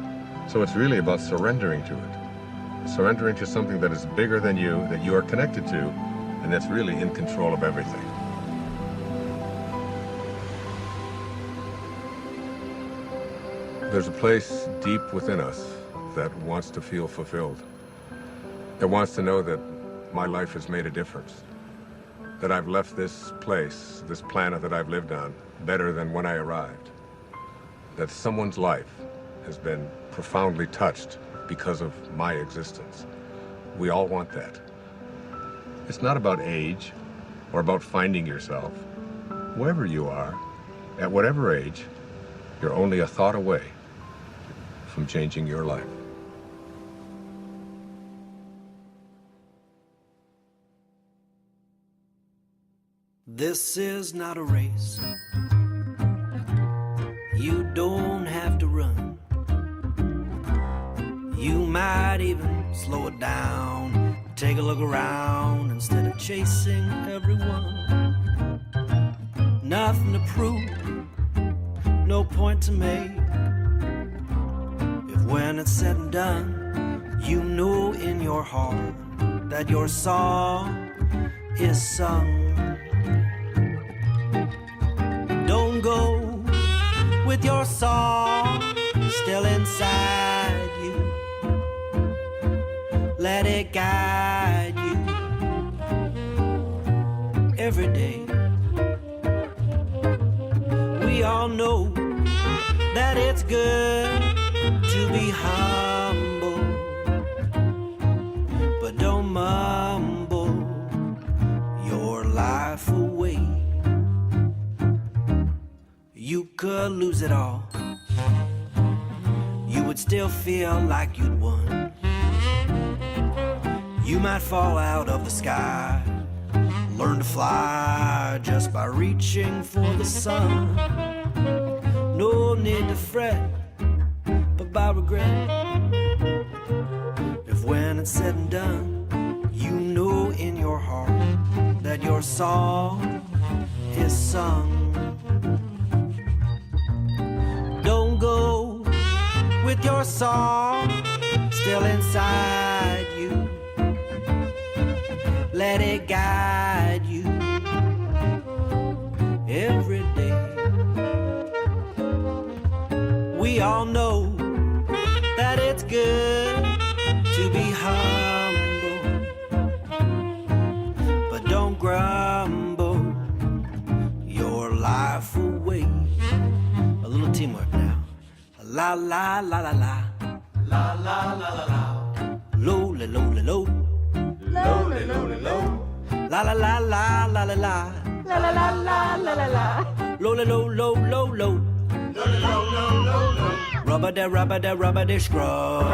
So it's really about surrendering to it. Surrendering to something that is bigger than you, that you are connected to, and that's really in control of everything. There's a place deep within us that wants to feel fulfilled, that wants to know that my life has made a difference, that I've left this place, this planet that I've lived on, better than when I arrived, that someone's life has been profoundly touched because of my existence. We all want that. It's not about age or about finding yourself. Wherever you are, at whatever age, you're only a thought away from changing your life. This is not a race. You don't have to run. You might even slow it down. Take a look around instead of chasing everyone. Nothing to prove, no point to make. If when it's said and done, you know in your heart that your song is sung. Don't go with your song still inside you. Let it guide you every day. We all know that it's good to be humble, but don't mumble your life away. You could lose it all. You would still feel like you'd won. You might fall out of the sky, learn to fly just by reaching for the sun. No need to fret, but by regret. If when it's said and done, you know in your heart that your song is sung. Don't go with your song still inside you. Let it guide you every day. We all know that it's good to be humble, but don't grumble your life away. A little teamwork now. La la la la la. La la la la la. Low la low la low. Low la low la low. La la la la la la la. La la la la la la la. Low la low low low low. Low la low low low low. Rubber da scrub.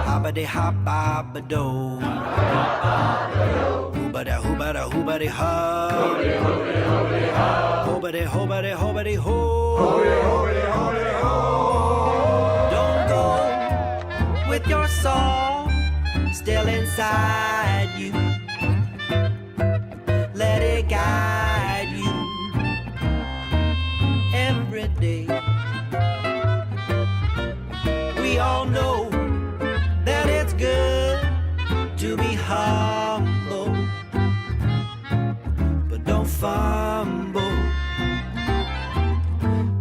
Hobba de hop do. Hooba da hooba da hooba de hub. Hooba de hooba de hooba de ho. Don't go with your song still inside you. Let it guide you every day. We all know that it's good to be humble, but don't fumble.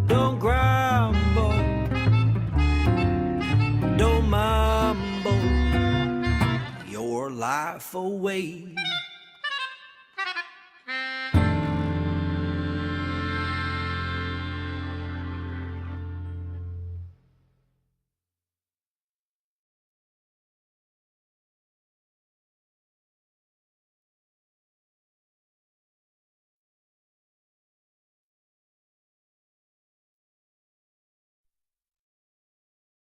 Don't grumble. Don't mumble life away.